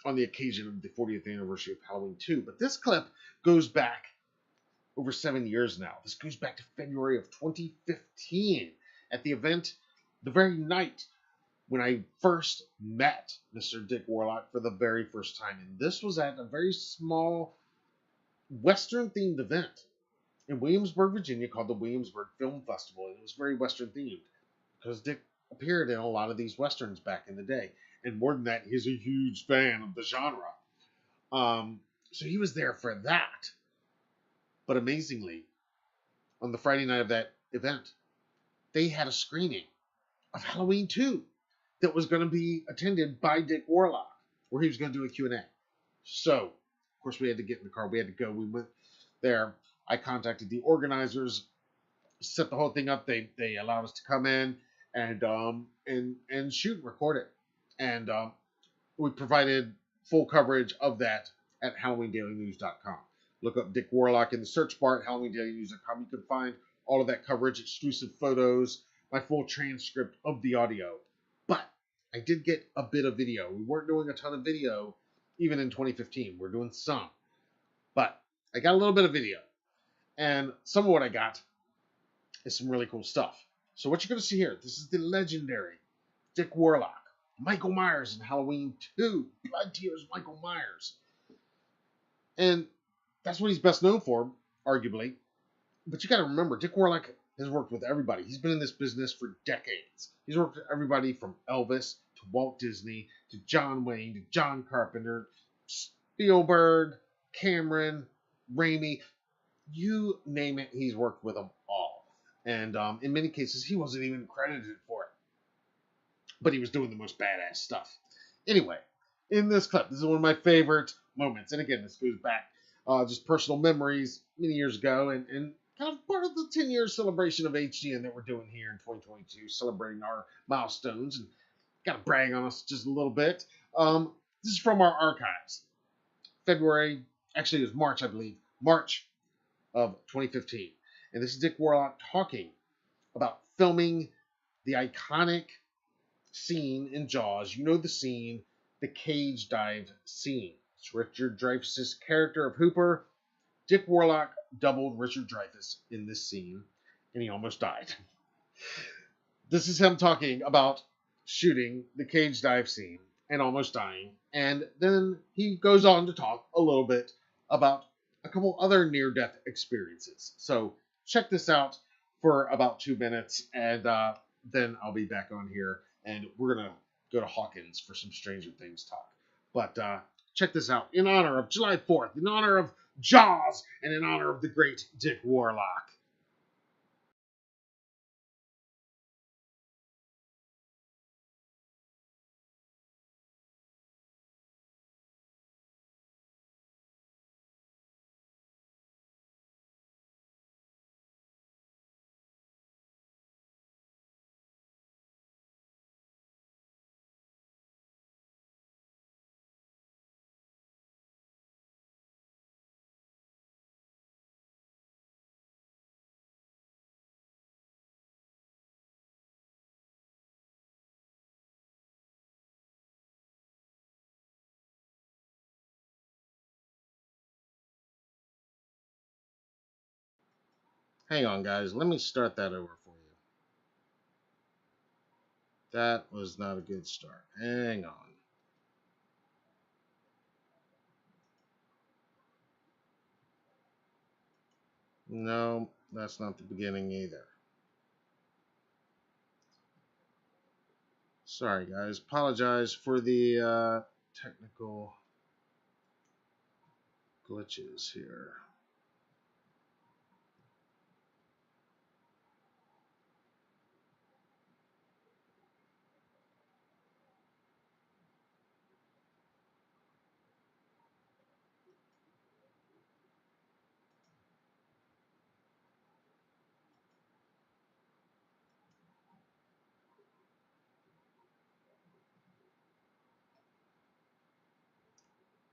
on the occasion of the 40th anniversary of Halloween 2. But this clip goes back over 7 years now. This goes back to February of 2015 at the event the very night when I first met Mr. Dick Warlock for the very first time. And this was at a very small Western themed event in Williamsburg, Virginia, called the Williamsburg Film Festival. And it was very Western themed because Dick appeared in a lot of these Westerns back in the day. And more than that, he's a huge fan of the genre. So he was there for that. But amazingly, on the Friday night of that event, they had a screening of Halloween 2 that was going to be attended by Dick Warlock, where he was going to do a Q&A. So, of course, we had to get in the car. We had to go. We went there. I contacted the organizers, set the whole thing up. They allowed us to come in and shoot and record it. And we provided full coverage of that at HalloweenDailyNews.com. Look up Dick Warlock in the search bar at HalloweenDailyNews.com. You can find all of that coverage, exclusive photos, my full transcript of the audio. But I did get a bit of video. We weren't doing a ton of video even in 2015. We're doing some. But I got a little bit of video. And some of what I got is some really cool stuff. So what you're going to see here, this is the legendary Dick Warlock, Michael Myers in Halloween 2. Blood Tears Michael Myers. And that's what he's best known for, arguably. But you got to remember, Dick Warlock has worked with everybody. He's been in this business for decades. He's worked with everybody from Elvis to Walt Disney to John Wayne to John Carpenter, Spielberg, Cameron, Raimi. You name it, he's worked with them all. And in many cases, he wasn't even credited for it. But he was doing the most badass stuff. Anyway, in this clip, this is one of my favorite moments. And again, this goes back just personal memories many years ago and kind of part of the 10-year celebration of HDN that we're doing here in 2022, celebrating our milestones. And got to brag on us just a little bit. This is from our archives. February, actually it was March, I believe. March of 2015. And this is Dick Warlock talking about filming the iconic scene in Jaws. You know the scene, the cage dive scene. It's Richard Dreyfuss's character of Hooper. Dick Warlock doubled Richard Dreyfuss in this scene, and he almost died. This is him talking about shooting the cage dive scene and almost dying. And then he goes on to talk a little bit about a couple other near-death experiences. So check this out for about 2 minutes, and then I'll be back on here, and we're going to go to Hawkins for some Stranger Things talk. But check this out. In honor of July 4th, in honor of Jaws, and in honor of the great Dick Warlock. Hang on, guys. Let me start that over for you. That was not a good start. Hang on. No, that's not the beginning either. Sorry, guys. Apologize for the technical glitches here.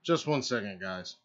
Just 1 second, guys.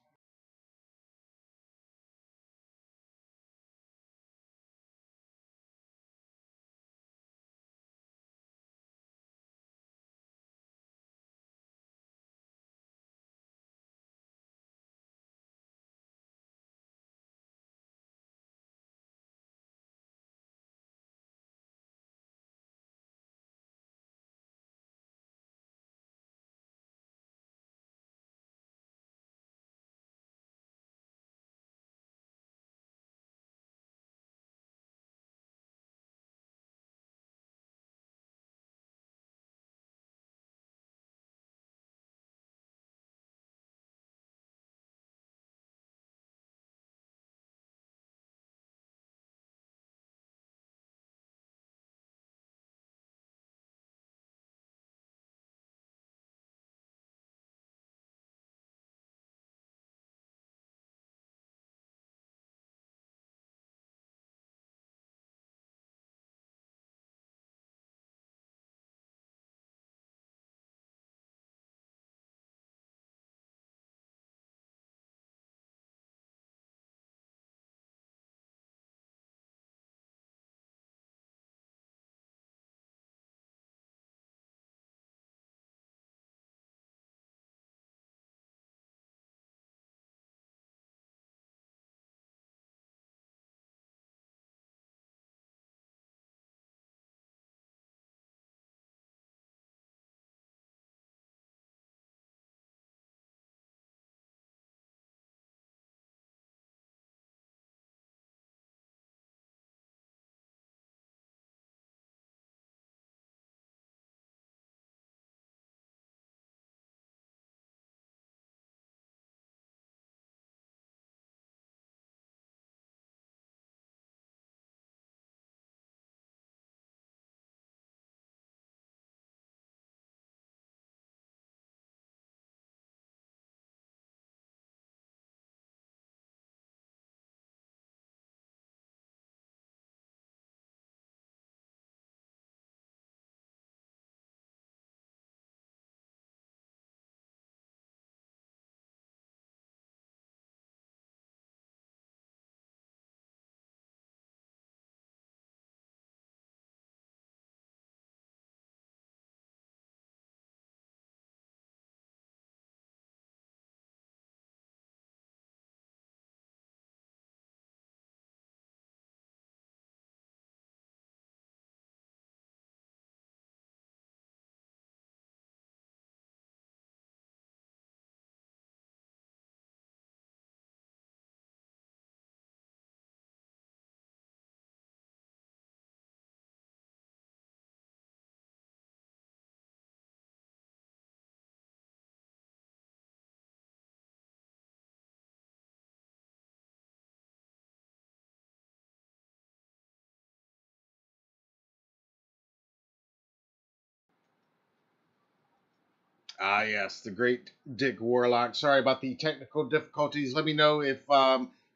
Ah, yes, the great Dick Warlock. Sorry about the technical difficulties. Let me know if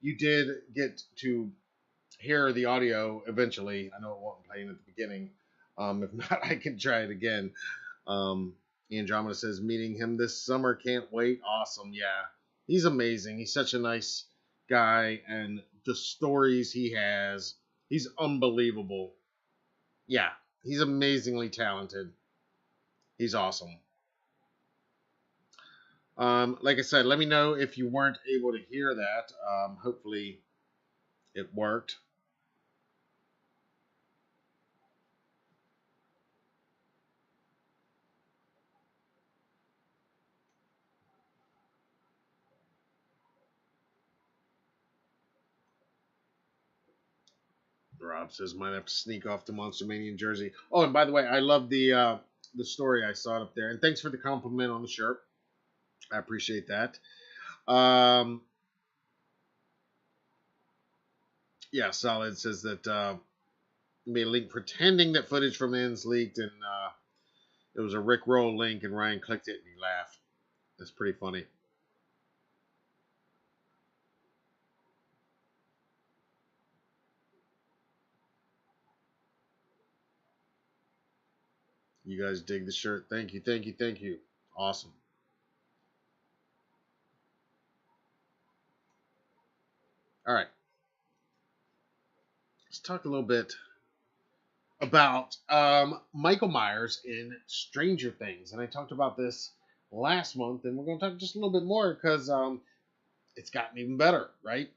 you did get to hear the audio eventually. I know it wasn't playing at the beginning. If not, I can try it again. Andromeda says, meeting him this summer, can't wait. Awesome, yeah. He's amazing. He's such a nice guy, and the stories he has, he's unbelievable. Yeah, he's amazingly talented. He's awesome. Like I said, let me know if you weren't able to hear that. Hopefully it worked. Rob says might have to sneak off to Monster Mania in Jersey. Oh, and by the way, I love the story. I saw it up there, and thanks for the compliment on the shirt. I appreciate that. Um, yeah, Solid says that made a link pretending that footage from ends leaked, and it was a Rick Roll link, and Ryan clicked it and he laughed. That's pretty funny. You guys dig the shirt. Thank you, thank you, thank you. Awesome. All right. Let's talk a little bit about Michael Myers in Stranger Things. And I talked about this last month, and we're going to talk just a little bit more because it's gotten even better, right?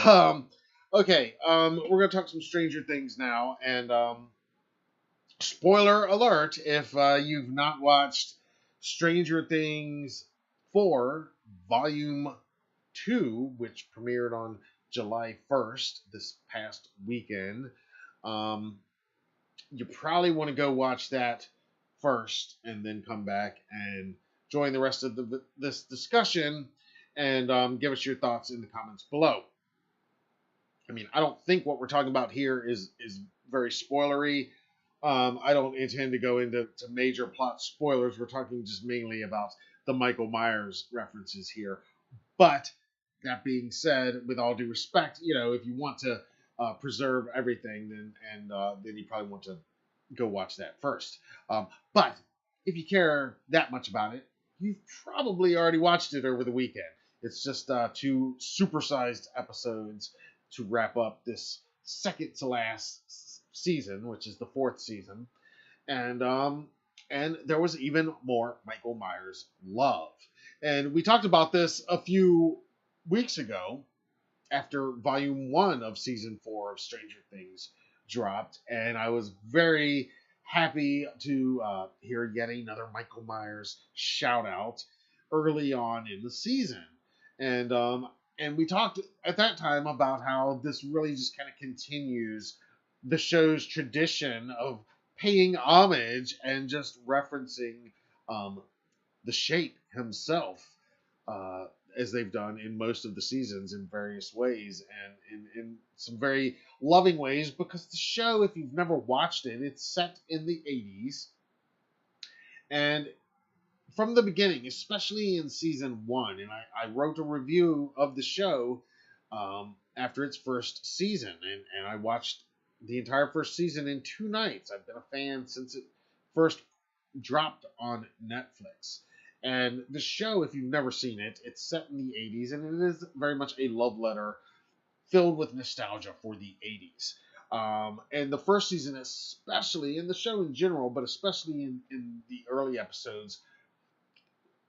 um, okay, we're going to talk some Stranger Things now. And spoiler alert, if you've not watched Stranger Things 4, Volume 2, which premiered on July 1st, this past weekend, you probably want to go watch that first and then come back and join the rest of this discussion and give us your thoughts in the comments below. I mean, I don't think what we're talking about here is very spoilery. I don't intend to go into major plot spoilers. We're talking just mainly about the Michael Myers references here. But that being said, with all due respect, if you want to preserve everything, then you probably want to go watch that first. But if you care that much about it, you've probably already watched it over the weekend. It's just 2 supersized episodes to wrap up this second to last season, which is the 4th season, and there was even more Michael Myers love. And we talked about this a few weeks ago after Volume 1 of Season 4 of Stranger Things dropped, and I was very happy to hear yet another Michael Myers shout out early on in the season. And we talked at that time about how this really just kind of continues the show's tradition of paying homage and just referencing the Shape himself, as they've done in most of the seasons in various ways and in some very loving ways, because the show, if you've never watched it, it's set in the 80s. And from the beginning, especially in season 1, and I wrote a review of the show after its first season, and I watched the entire first season in 2 nights. I've been a fan since it first dropped on Netflix. And the show, if you've never seen it, it's set in the 80s, and it is very much a love letter filled with nostalgia for the 80s. And the first season, especially, and the show in general, but especially in the early episodes,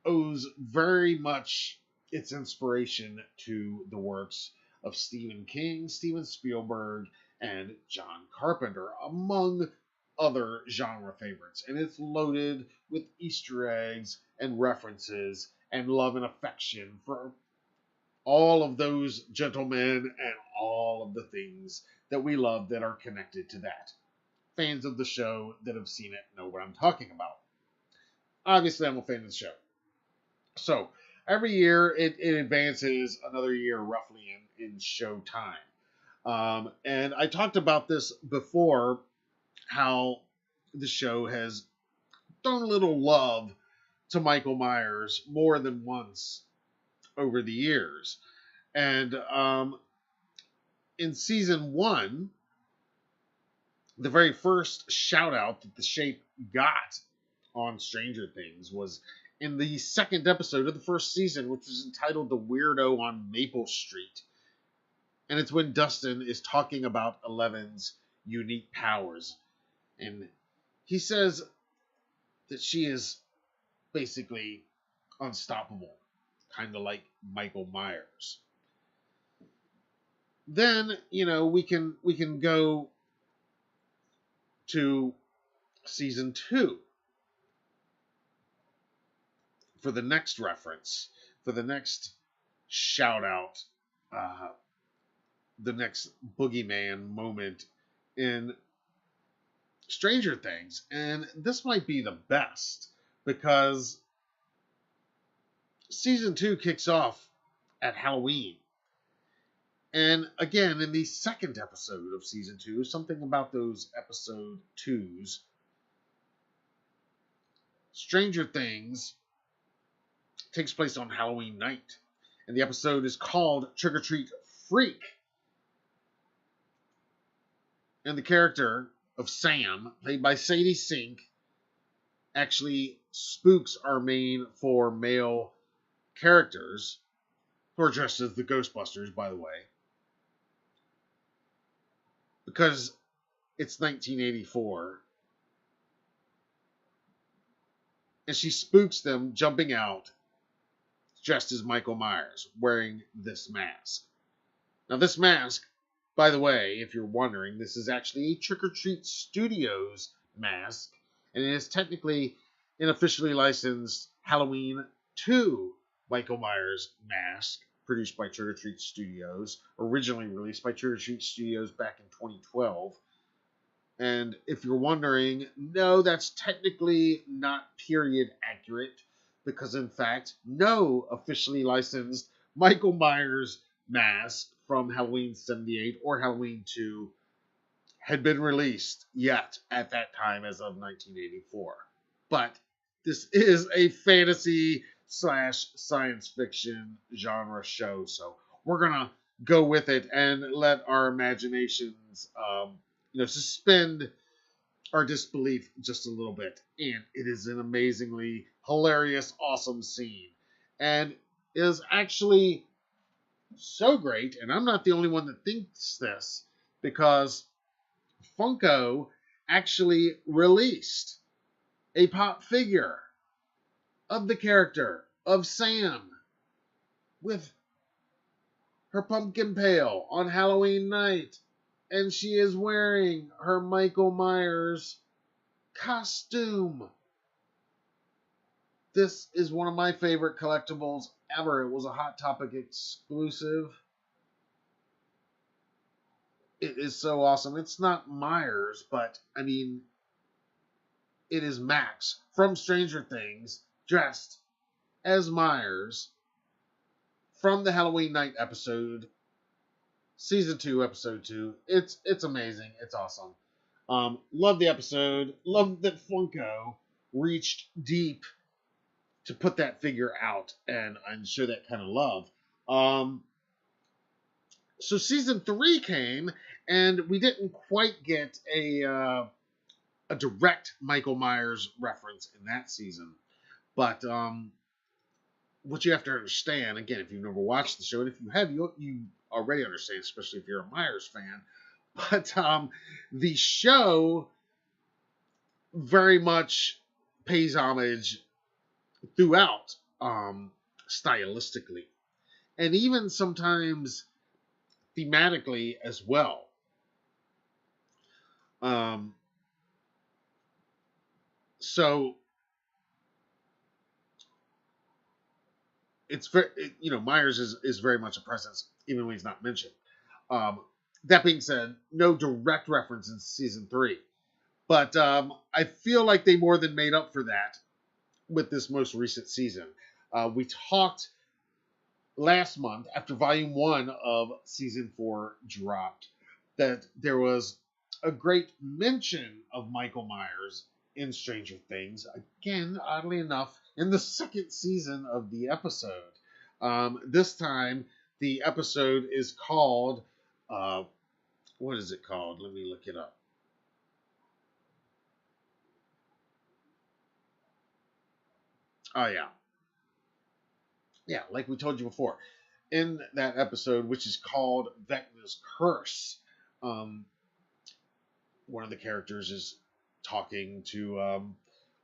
owes very much its inspiration to the works of Stephen King, Steven Spielberg, and John Carpenter, among other genre favorites. And it's loaded with Easter eggs and references and love and affection for all of those gentlemen and all of the things that we love that are connected to that. Fans of the show that have seen it know what I'm talking about. Obviously, I'm a fan of the show. So every year it advances another year roughly in show time. And I talked about this before, how the show has thrown a little love to Michael Myers more than once over the years. And in season 1, the very first shout out that the Shape got on Stranger Things was in the second episode of the first season, which was entitled The Weirdo on Maple Street. And it's when Dustin is talking about Eleven's unique powers. And he says that she is basically unstoppable, kind of like Michael Myers. Then, we can go to season 2 for the next reference, for the next shout out, the next boogeyman moment in Stranger Things. And this might be the best because season 2 kicks off at Halloween. And again, in the second episode of season 2, something about those episode 2s, Stranger Things takes place on Halloween night. And the episode is called Trick or Treat Freak. And the character of Sam, played by Sadie Sink, actually spooks our main 4 male characters, who are dressed as the Ghostbusters, by the way. Because it's 1984. And she spooks them jumping out dressed as Michael Myers, wearing this mask. Now, this mask, by the way, if you're wondering, this is actually a Trick or Treat Studios mask, and it is technically an officially licensed Halloween 2 Michael Myers mask, produced by Trick or Treat Studios, originally released by Trick or Treat Studios back in 2012. And if you're wondering, no, that's technically not period accurate, because in fact, no officially licensed Michael Myers mask from Halloween 78 or Halloween 2 had been released yet at that time as of 1984. But this is a fantasy / science fiction genre show, so we're gonna go with it and let our imaginations suspend our disbelief just a little bit. And it is an amazingly hilarious, awesome scene, and is actually so great, and I'm not the only one that thinks this, because Funko actually released a pop figure of the character of Sam with her pumpkin pail on Halloween night, and she is wearing her Michael Myers costume. This is one of my favorite collectibles ever. It was a Hot Topic exclusive. It is so awesome. It's not Myers, but I mean, it is Max from Stranger Things dressed as Myers from the Halloween night episode, season 2, episode 2. It's amazing. It's awesome. Love the episode. Love that Funko reached deep to put that figure out and show that kind of love. So season 3 came, and we didn't quite get a direct Michael Myers reference in that season. But what you have to understand, again, if you've never watched the show, and if you have, you already understand, especially if you're a Myers fan. But the show very much pays homage throughout, stylistically, and even sometimes thematically as well. So it's very, Myers is very much a presence, even when he's not mentioned. That being said, no direct reference in season 3, but I feel like they more than made up for that with this most recent season. We talked last month, after volume 1 of season 4 dropped, that there was a great mention of Michael Myers in Stranger Things. Again, oddly enough, in the second season of the episode. This time, the episode is called, what is it called? Let me look it up. Oh, yeah. Yeah, like we told you before. In that episode, which is called Vecna's Curse, one of the characters is talking to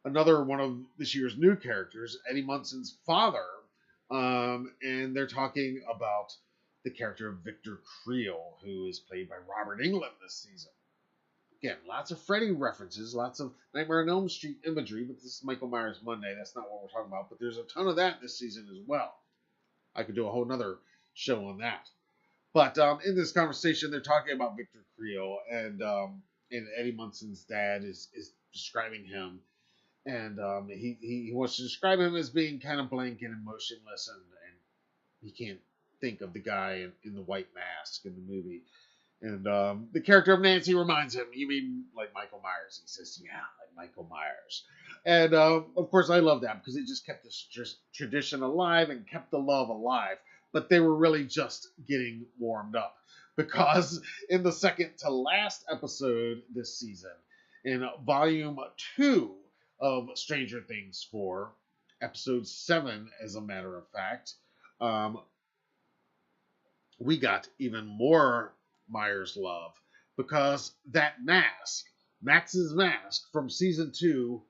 another one of this year's new characters, Eddie Munson's father, and they're talking about the character of Victor Creel, who is played by Robert Englund this season. Again, lots of Freddy references, lots of Nightmare on Elm Street imagery, but this is Michael Myers Monday. That's not what we're talking about, but there's a ton of that this season as well. I could do a whole nother show on that. But in this conversation, they're talking about Victor Creel, and Eddie Munson's dad is describing him, and he wants to describe him as being kind of blank and emotionless, and he can't think of the guy in the white mask in the movie. And the character of Nancy reminds him, "You mean like Michael Myers?" He says, "Yeah, like Michael Myers." And of course, I love that because it just kept this tradition alive and kept the love alive. But they were really just getting warmed up, because in the second to last episode this season, in volume 2 of Stranger Things 4, episode 7, as a matter of fact, we got even more Myers love, because that mask, Max's mask from season 2,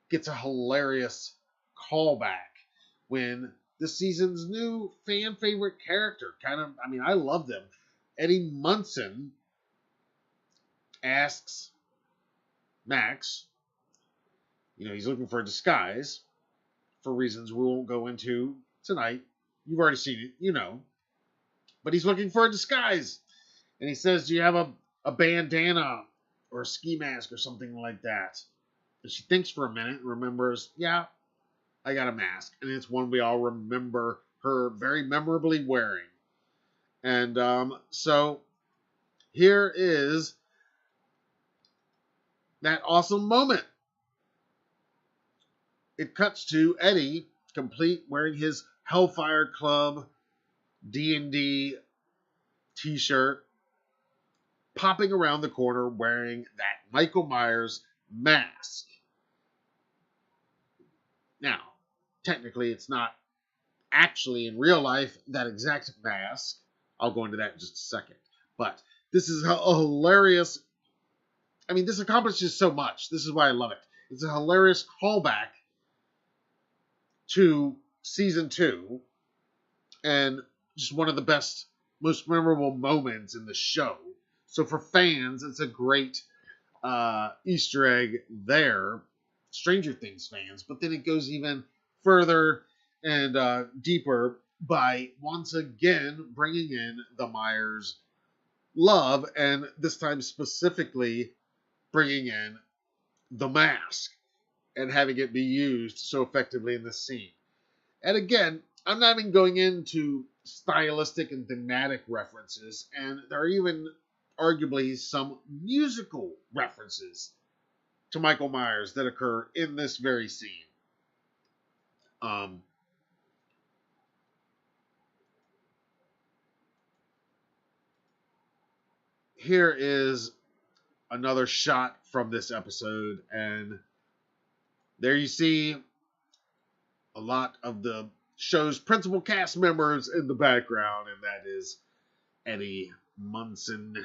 gets a hilarious callback when this season's new fan favorite character, I love them, Eddie Munson, asks Max, he's looking for a disguise for reasons we won't go into tonight. You've already seen it, but he's looking for a disguise. And he says, "Do you have a bandana or a ski mask or something like that?" And she thinks for a minute and remembers, "Yeah, I got a mask." And it's one we all remember her very memorably wearing. And so here is that awesome moment. It cuts to Eddie, complete, wearing his Hellfire Club D&D t-shirt, popping around the corner wearing that Michael Myers mask. Now, technically, it's not actually in real life that exact mask. I'll go into that in just a second. But this is a hilarious... this accomplishes so much. This is why I love it. It's a hilarious callback to season 2, and just one of the best, most memorable moments in the show. So for fans, it's a great Easter egg there, Stranger Things fans. But then it goes even further and deeper by once again bringing in the Myers love, and this time specifically bringing in the mask and having it be used so effectively in this scene. And again, I'm not even going into stylistic and thematic references, and there are even arguably some musical references to Michael Myers that occur in this very scene. Here is another shot from this episode, and there you see a lot of the show's principal cast members in the background, and that is Eddie Munson,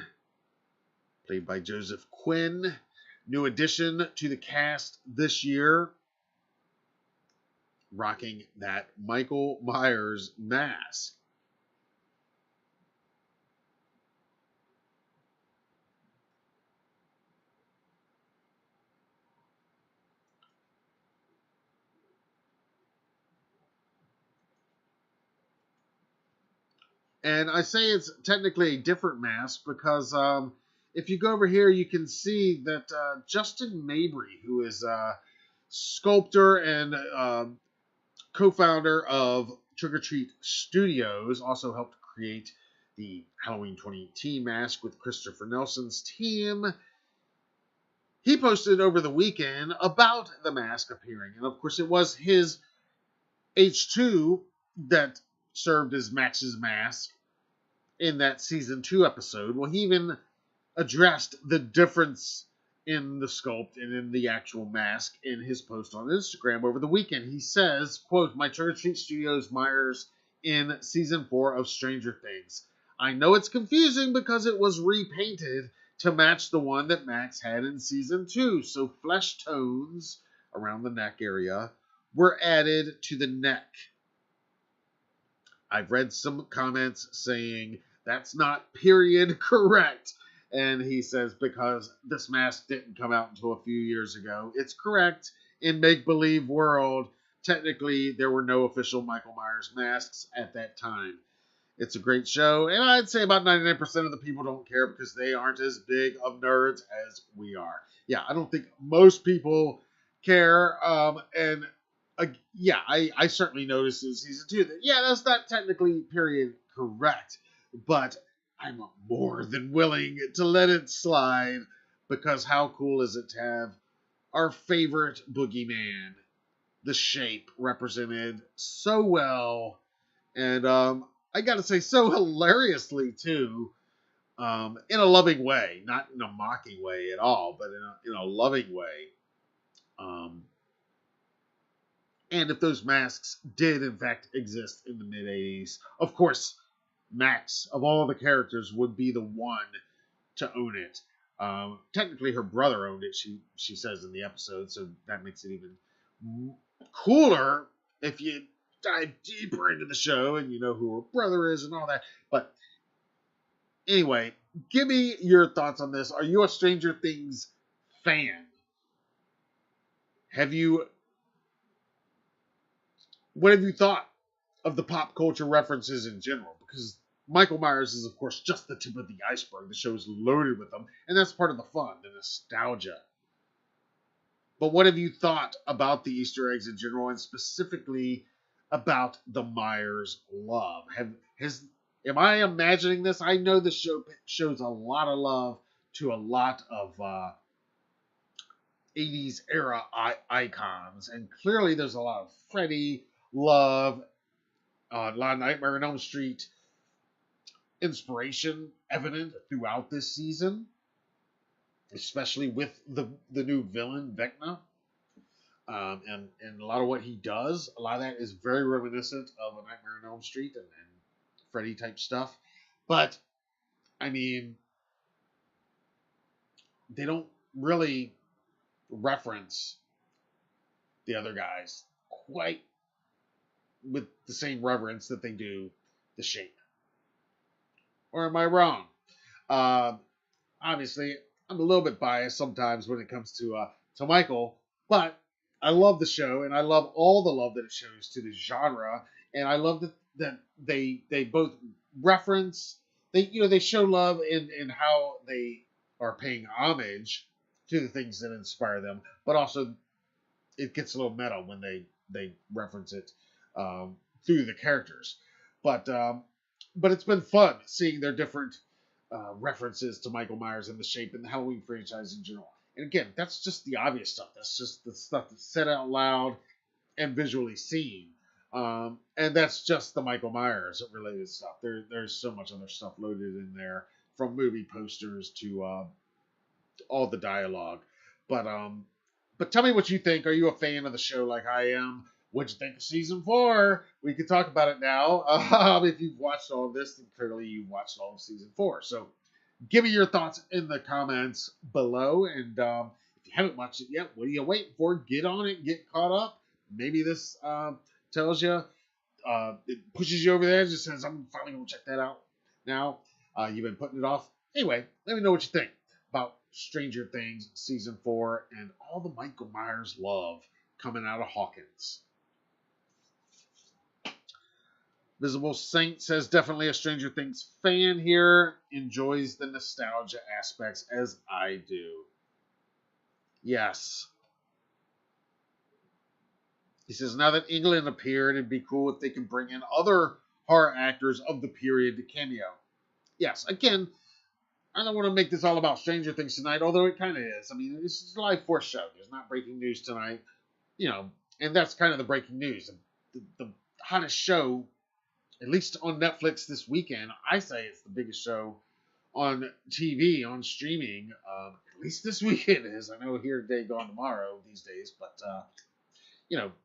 played by Joseph Quinn. New addition to the cast this year, rocking that Michael Myers mask. And I say it's technically a different mask because if you go over here, you can see that Justin Mabry, who is a sculptor and co-founder of Trick or Treat Studios, also helped create the Halloween 2018 mask with Christopher Nelson's team. he posted over the weekend about the mask appearing. And of course, it was his H2 that served as Max's mask in that season 2 episode. Well, he even addressed the difference in the sculpt and in the actual mask in his post on Instagram over the weekend. He says, quote, "My Church Street Studios Myers in season 4 of Stranger Things. I know it's confusing because it was repainted to match the one that Max had in season 2. So flesh tones around the neck area were added to the neck. I've read some comments saying that's not period correct." And he says, because this mask didn't come out until a few years ago. It's correct. In make-believe world, technically, there were no official Michael Myers masks at that time. It's a great show, and I'd say about 99% of the people don't care because they aren't as big of nerds as we are. Yeah, I don't think most people care. I certainly noticed in season 2 that, yeah, that's not technically period correct, but I'm more than willing to let it slide because how cool is it to have our favorite boogeyman, the Shape, represented so well, and I gotta say, so hilariously too, in a loving way, not in a mocking way at all, but in a loving way. And if those masks did in fact exist in the mid 80s, of course, Max, of all the characters, would be the one to own it. Technically, her brother owned it, she says in the episode, so that makes it even cooler if you dive deeper into the show and you know who her brother is and all that. But anyway, give me your thoughts on this. Are you a Stranger Things fan? What have you thought of the pop culture references in general? Because Michael Myers is, of course, just the tip of the iceberg. The show is loaded with them, and that's part of the fun, the nostalgia. But what have you thought about the Easter eggs in general, and specifically about the Myers love? Am I imagining this? I know the show shows a lot of love to a lot of 80s era icons, and clearly there's a lot of Freddy love, a lot of Nightmare on Elm Street inspiration evident throughout this season, especially with the new villain Vecna, and a lot of what he does. A lot of that is very reminiscent of a Nightmare on Elm Street and Freddy type stuff. But I mean, they don't really reference the other guys quite with the same reverence that they do the Shape. Or am I wrong? Obviously, I'm a little bit biased sometimes when it comes to Michael, but I love the show and I love all the love that it shows to the genre, and I love that they both reference, they show love in how they are paying homage to the things that inspire them, but also it gets a little meta when they reference it through the characters. But it's been fun seeing their different references to Michael Myers and the Shape and the Halloween franchise in general. And again, that's just the obvious stuff. That's just the stuff that's said out loud and visually seen. And that's just the Michael Myers related stuff. There's so much other stuff loaded in there, from movie posters to all the dialogue. But tell me what you think. Are you a fan of the show like I am? What'd you think of season 4? We can talk about it now. If you've watched all of this, then clearly you've watched all of season 4. So give me your thoughts in the comments below. And if you haven't watched it yet, what are you waiting for? Get on it. Get caught up. Maybe this tells you, it pushes you over there. It just says, I'm finally going to check that out now. You've been putting it off. Anyway, let me know what you think about Stranger Things season 4 and all the Michael Myers love coming out of Hawkins. Visible Saint says, definitely a Stranger Things fan here. Enjoys the nostalgia aspects as I do. Yes. He says, now that England appeared, it'd be cool if they can bring in other horror actors of the period to cameo. Yes, again, I don't want to make this all about Stranger Things tonight, although it kind of is. I mean, it's a July 4th show. There's not breaking news tonight, you know, and that's kind of the breaking news. The hottest show, at least on Netflix this weekend, I say it's the biggest show on TV, on streaming, at least this weekend is. I know here today, gone tomorrow these days, but,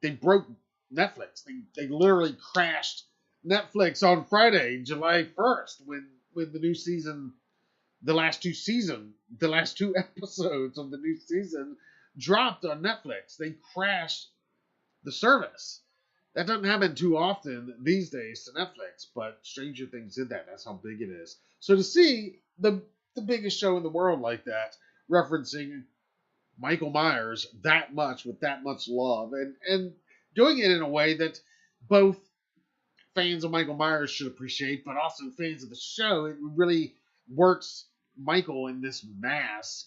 they broke Netflix. They literally crashed Netflix on Friday, July 1st, when the new season, the last two episodes of the new season dropped on Netflix. They crashed the service. That doesn't happen too often these days to Netflix, but Stranger Things did that. That's how big it is. So to see the biggest show in the world like that, referencing Michael Myers that much with that much love, and doing it in a way that both fans of Michael Myers should appreciate, but also fans of the show, it really works Michael in this mask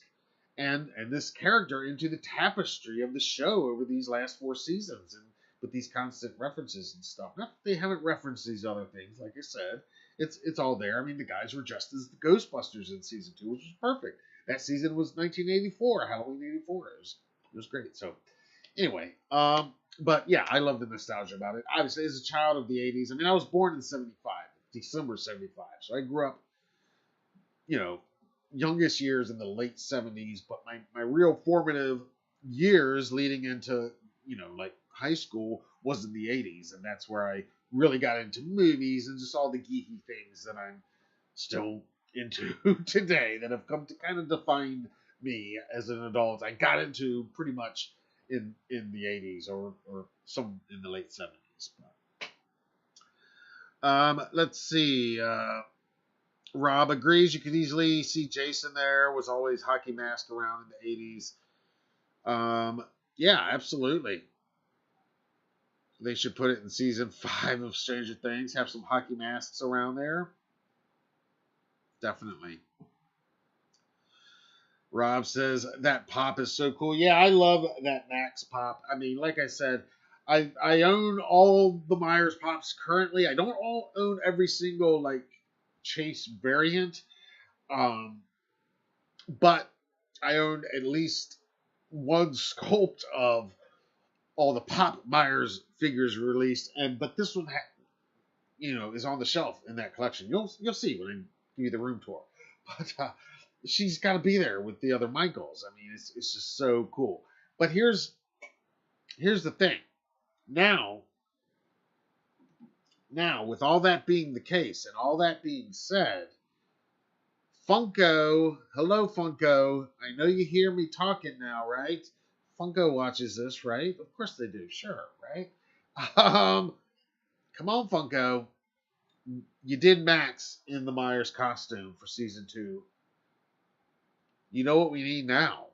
and this character into the tapestry of the show over these last 4 seasons, and with these constant references and stuff. Not that they haven't referenced these other things, like I said. It's all there. I mean, the guys were dressed as the Ghostbusters in season 2, which was perfect. That season was 1984, Halloween 84. It was great. So, anyway, but yeah, I love the nostalgia about it. Obviously, as a child of the 80s, I mean, I was born in 75, December 75. So I grew up, youngest years in the late 70s, but my real formative years leading into, like high school was in the 80s. And that's where I really got into movies and just all the geeky things that I'm still into today that have come to kind of define me as an adult. I got into pretty much in the 80s or some in the late 70s. Let's see. Rob agrees. You could easily see Jason there. Was always hockey mask around in the 80s. Yeah, absolutely. They should put it in season 5 of Stranger Things. Have some hockey masks around there. Definitely. Rob says that pop is so cool. Yeah, I love that Max pop. I mean, like I said, I own all the Myers pops currently. I don't own every single like Chase variant, but I own at least one sculpt of all the Pop Myers figures released, but this one, is on the shelf in that collection. You'll see when I give you the room tour. But she's got to be there with the other Michaels. I mean, it's just so cool. But here's the thing. Now, with all that being the case and all that being said, Funko, hello Funko. I know you hear me talking now, right? Funko watches this, right? Of course they do. Sure, right? Come on, Funko. You did Max in the Myers costume for season 2. You know what we need now?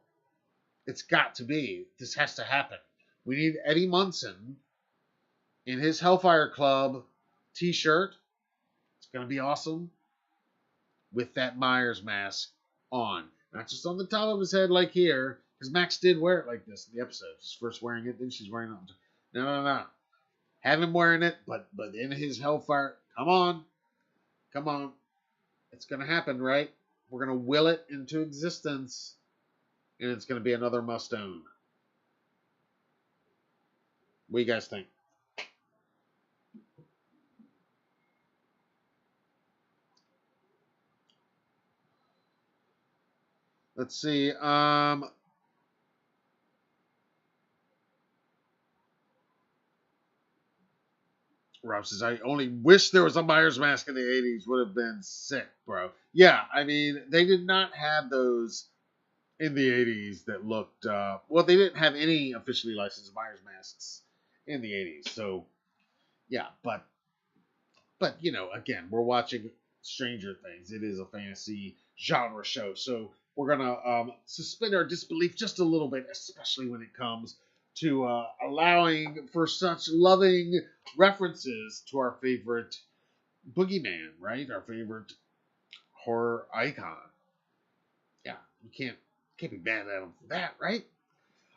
It's got to be. This has to happen. We need Eddie Munson in his Hellfire Club t-shirt. It's going to be awesome. With that Myers mask on. Not just on the top of his head like here. Because Max did wear it like this in the episode. She's first wearing it, then she's wearing it. No. Have him wearing it, but in his Hellfire. Come on. It's going to happen, right? We're going to will it into existence. And it's going to be another must-own. What do you guys think? Let's see. Rob says, I only wish there was a Myers mask in the 80s. Would have been sick, bro. Yeah, I mean, they did not have those in the 80s that looked... they didn't have any officially licensed Myers masks in the 80s. So, yeah, but again, we're watching Stranger Things. It is a fantasy genre show. So we're going to suspend our disbelief just a little bit, especially when it comes to allowing for such loving references to our favorite boogeyman, right? Our favorite horror icon. Yeah, you can't be mad at him for that, right?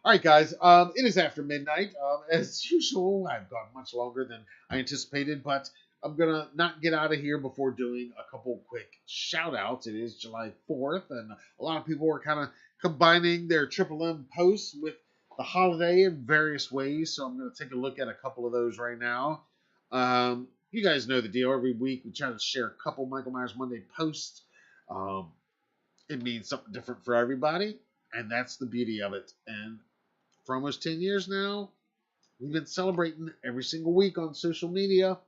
All right, guys. It is after midnight. As usual, I've gone much longer than I anticipated, but I'm going to not get out of here before doing a couple quick shout outs. It is July 4th, and a lot of people are kind of combining their Triple M posts with the holiday in various ways. So I'm going to take a look at a couple of those right now. You guys know the deal. Every week we try to share a couple Michael Myers Monday posts. It means something different for everybody, and that's the beauty of it. And for almost 10 years now, we've been celebrating every single week on social media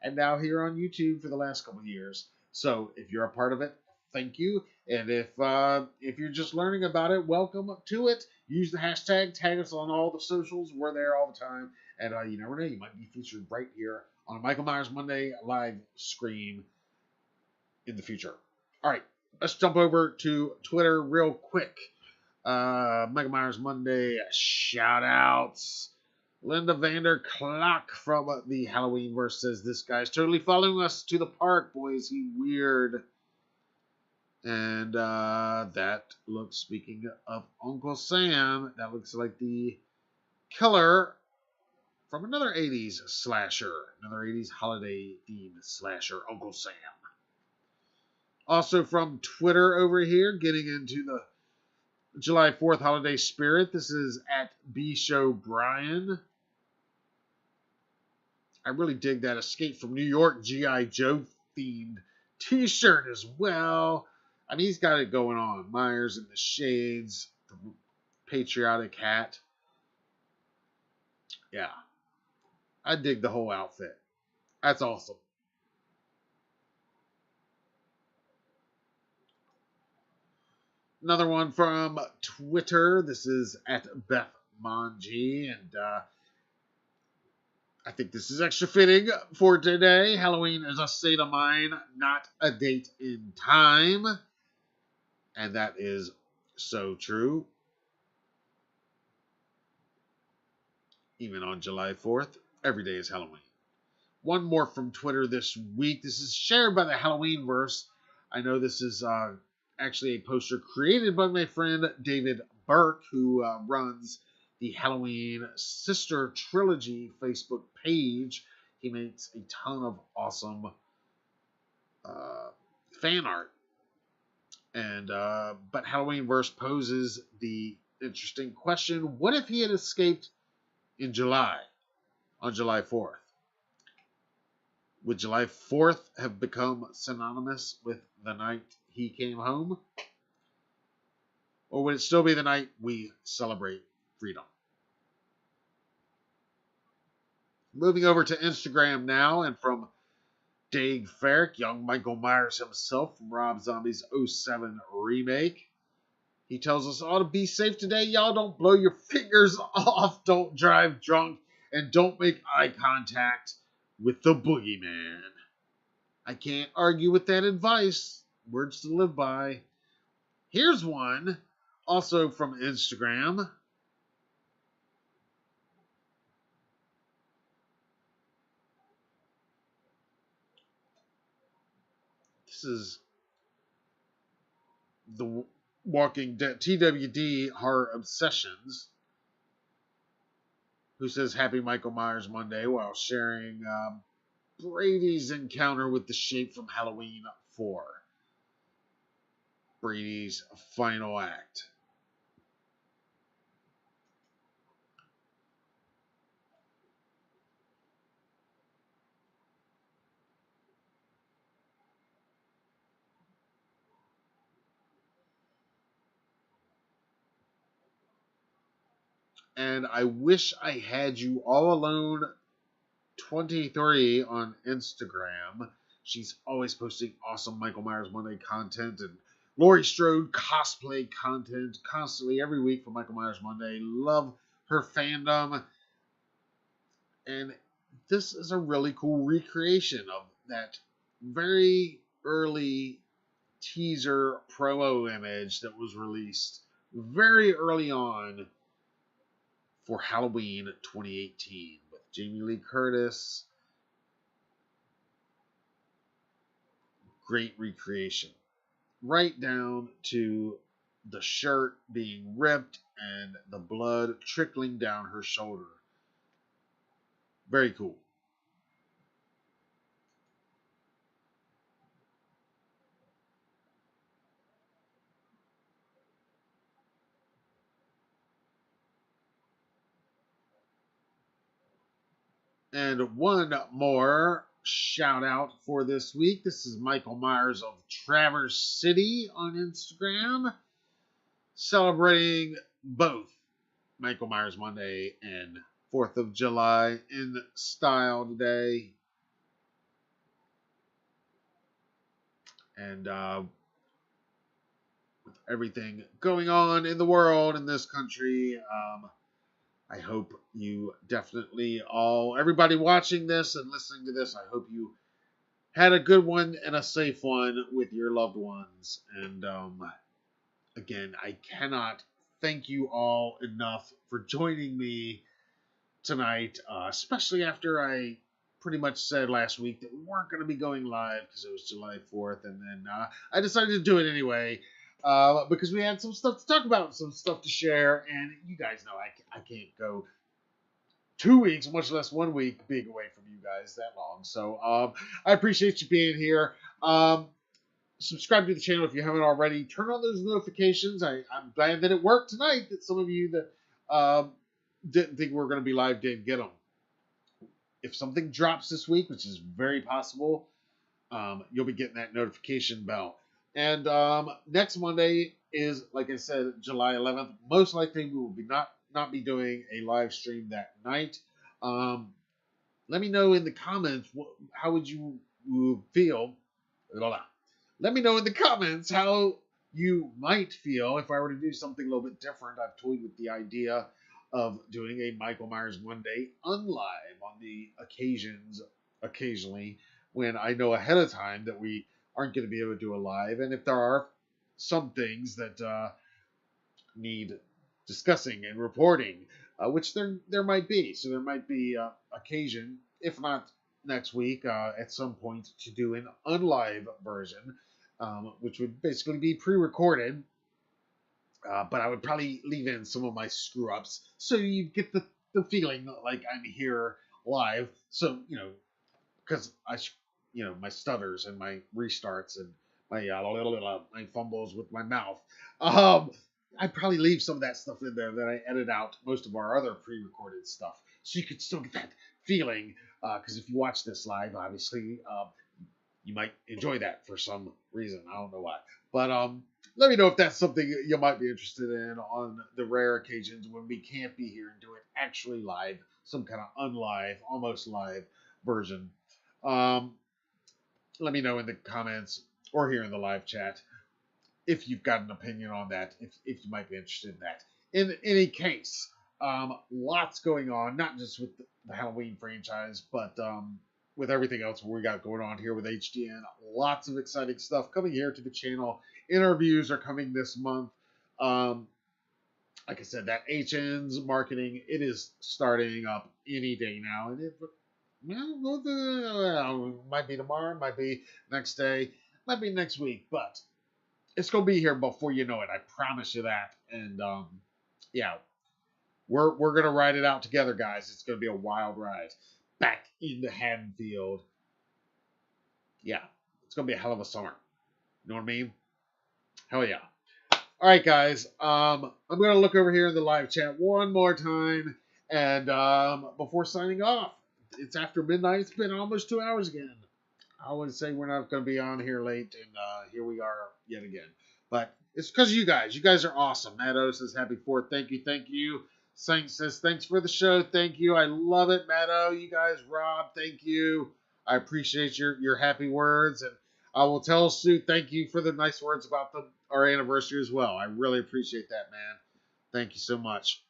and now here on YouTube for the last couple of years. So if you're a part of it, thank you. And if you're just learning about it, welcome to it. Use the hashtag, tag us on all the socials. We're there all the time. And you never know, you might be featured right here on a Michael Myers Monday live stream in the future. All right, let's jump over to Twitter real quick. Michael Myers Monday shout outs. Linda Vander Clock from the Halloween verse says, "This guy's totally following us to the park, boys. He weird." And that looks, speaking of Uncle Sam, that looks like the killer from another 80s slasher, another 80s holiday themed slasher, Uncle Sam. Also from Twitter over here, getting into the July 4th holiday spirit. This is at BShowBrian. I really dig that Escape from New York G.I. Joe themed t-shirt as well. I mean, he's got it going on. Myers in the shades, the patriotic hat. Yeah. I dig the whole outfit. That's awesome. Another one from Twitter. This is at Beth Manji, and I think this is extra fitting for today. Halloween is a state of mind, not a date in time. And that is so true. Even on July 4th, every day is Halloween. One more from Twitter this week. This is shared by the Halloween verse. I know this is actually a poster created by my friend David Burke, who runs the Halloween Sister Trilogy Facebook page. He makes a ton of awesome fan art. And but Halloween verse poses the interesting question: what if he had escaped in July, on July 4th? Would July 4th have become synonymous with the night he came home? Or would it still be the night we celebrate freedom? Moving over to Instagram now, and from Dave Ferrick, young Michael Myers himself from Rob Zombie's 07 remake. He tells us all to be safe today. Y'all don't blow your fingers off, don't drive drunk, and don't make eye contact with the boogeyman. I can't argue with that advice. Words to live by. Here's one, also from Instagram. This is the Walking Dead TWD Horror Obsessions, who says Happy Michael Myers Monday while sharing Brady's encounter with the Shape from Halloween 4. Brady's final act. And I wish I had you all alone 23 on Instagram. She's always posting awesome Michael Myers Monday content and Laurie Strode cosplay content constantly every week for Michael Myers Monday. Love her fandom. And this is a really cool recreation of that very early teaser promo image that was released very early on for Halloween 2018 with Jamie Lee Curtis. Great recreation. Right down to the shirt being ripped and the blood trickling down her shoulder. Very cool. And one more shout out for this week. This is Michael Myers of Traverse City on Instagram, celebrating both Michael Myers Monday and 4th of July in style today. And with everything going on in the world, in this country, I hope you definitely everybody watching this and listening to this, I hope you had a good one and a safe one with your loved ones. And again, I cannot thank you all enough for joining me tonight, especially after I pretty much said last week that we weren't going to be going live because it was July 4th. And then I decided to do it anyway because we had some stuff to talk about, some stuff to share. And you guys know I can't go 2 weeks, much less 1 week, being away from you guys that long. So I appreciate you being here. Subscribe to the channel if you haven't already. Turn on those notifications. I'm glad that it worked tonight, that some of you that didn't think we were going to be live did get them. If something drops this week, which is very possible, you'll be getting that notification bell. And next Monday is, like I said, July 11th. Most likely we will be not be doing a live stream that night. Let me know in the comments how would you feel. Let me know in the comments how you might feel if I were to do something a little bit different. I've toyed with the idea of doing a Michael Myers Monday unlive on the occasions, occasionally, when I know ahead of time that we aren't going to be able to do a live. And if there are some things that need discussing and reporting, which there might be. So there might be occasion, if not next week, at some point to do an unlive version, which would basically be pre-recorded. But I would probably leave in some of my screw-ups so you get the feeling like I'm here live. So, because my stutters and my restarts and my fumbles with my mouth. I'd probably leave some of that stuff in there that I edit out most of our other pre-recorded stuff, so you could still get that feeling. Because if you watch this live, obviously, you might enjoy that for some reason. I don't know why, but let me know if that's something you might be interested in on the rare occasions when we can't be here and do it actually live, some kind of unlive, almost live version. Let me know in the comments or here in the live chat if you've got an opinion on that, if you might be interested in that. In any case, lots going on, not just with the Halloween franchise, but with everything else we got going on here with HDN. Lots of exciting stuff coming here to the channel. Interviews are coming this month. Like I said, that HN's marketing, it is starting up any day now. And it might be tomorrow, might be next day, might be next week, but it's going to be here before you know it. I promise you that. And yeah, we're going to ride it out together, guys. It's going to be a wild ride. Back into Haddonfield. Yeah, it's going to be a hell of a summer. You know what I mean? Hell yeah. All right, guys. I'm going to look over here in the live chat one more time. And before signing off, it's after midnight. It's been almost 2 hours again. I would say we're not going to be on here late, and here we are yet again. But it's because of you guys. You guys are awesome. Matt O says, happy 4th. Thank you, thank you. Saint says, thanks for the show. Thank you. I love it, Matt O. You guys, Rob, thank you. I appreciate your happy words. And I will tell Sue, thank you for the nice words about our anniversary as well. I really appreciate that, man. Thank you so much.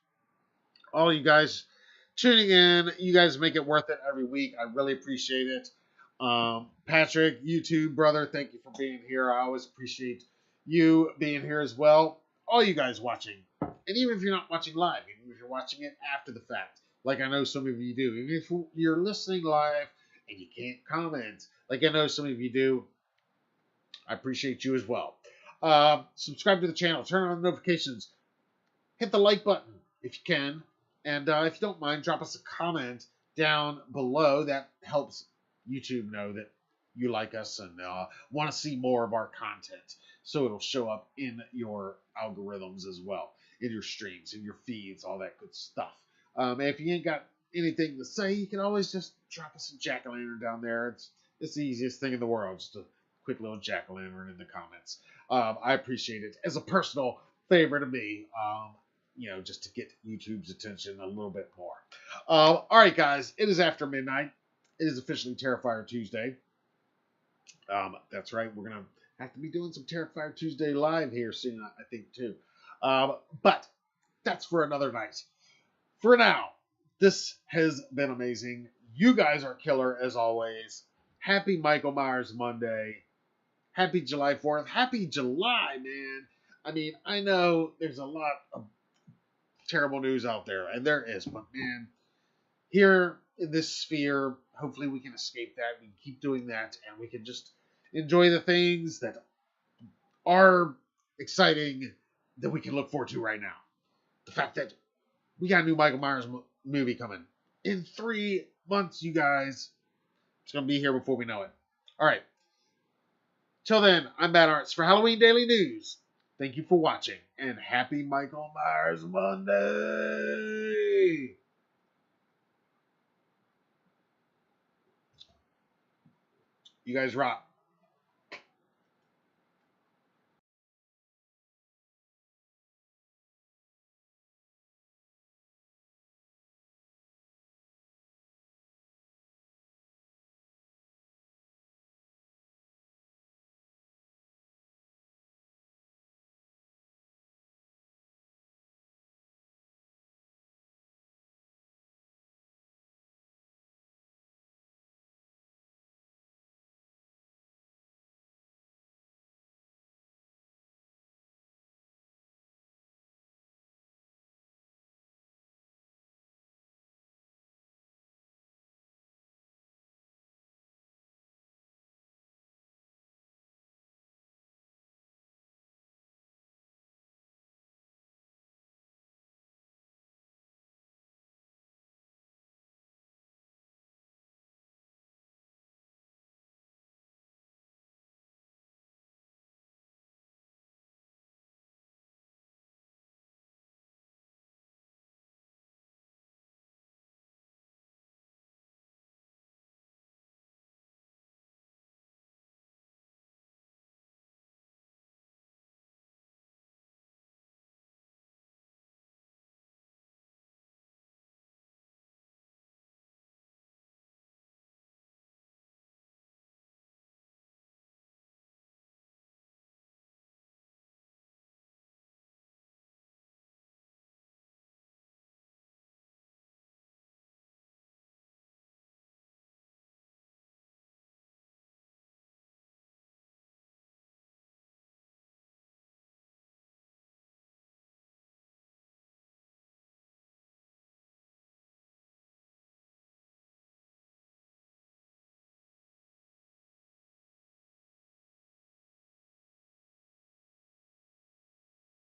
All you guys tuning in, you guys make it worth it every week. I really appreciate it. Patrick, you too, brother. Thank you for being here. I always appreciate you being here as well. All you guys watching, and even if you're not watching live, even if you're watching it after the fact, like I know some of you do, even if you're listening live and you can't comment, like I know some of you do, I appreciate you as well. Subscribe to the channel, turn on the notifications, hit the like button if you can, and if you don't mind, drop us a comment down below. That helps YouTube know that you like us and want to see more of our content, so it'll show up in your algorithms as well, in your streams, in your feeds, all that good stuff. And if you ain't got anything to say, you can always just drop us a jack-o'-lantern down there. It's the easiest thing in the world, just a quick little jack-o'-lantern in the comments. I appreciate it as a personal favor to me, just to get YouTube's attention a little bit more. All right, guys, it is after midnight. It is officially Terrifier Tuesday. That's right, we're going to have to be doing some Terrifier Tuesday live here soon, I think, too. But that's for another night. For now, this has been amazing. You guys are killer as always. Happy Michael Myers Monday. Happy July 4th. Happy July, man. I mean, I know there's a lot of terrible news out there, and there is, but man, here in this sphere, hopefully we can escape that. We can keep doing that, and we can just enjoy the things that are exciting that we can look forward to right now. The fact that we got a new Michael Myers movie coming in 3 months, you guys. It's going to be here before we know it. All right. Till then, I'm Bad Arts for Halloween Daily News. Thank you for watching, and happy Michael Myers Monday! You guys rock.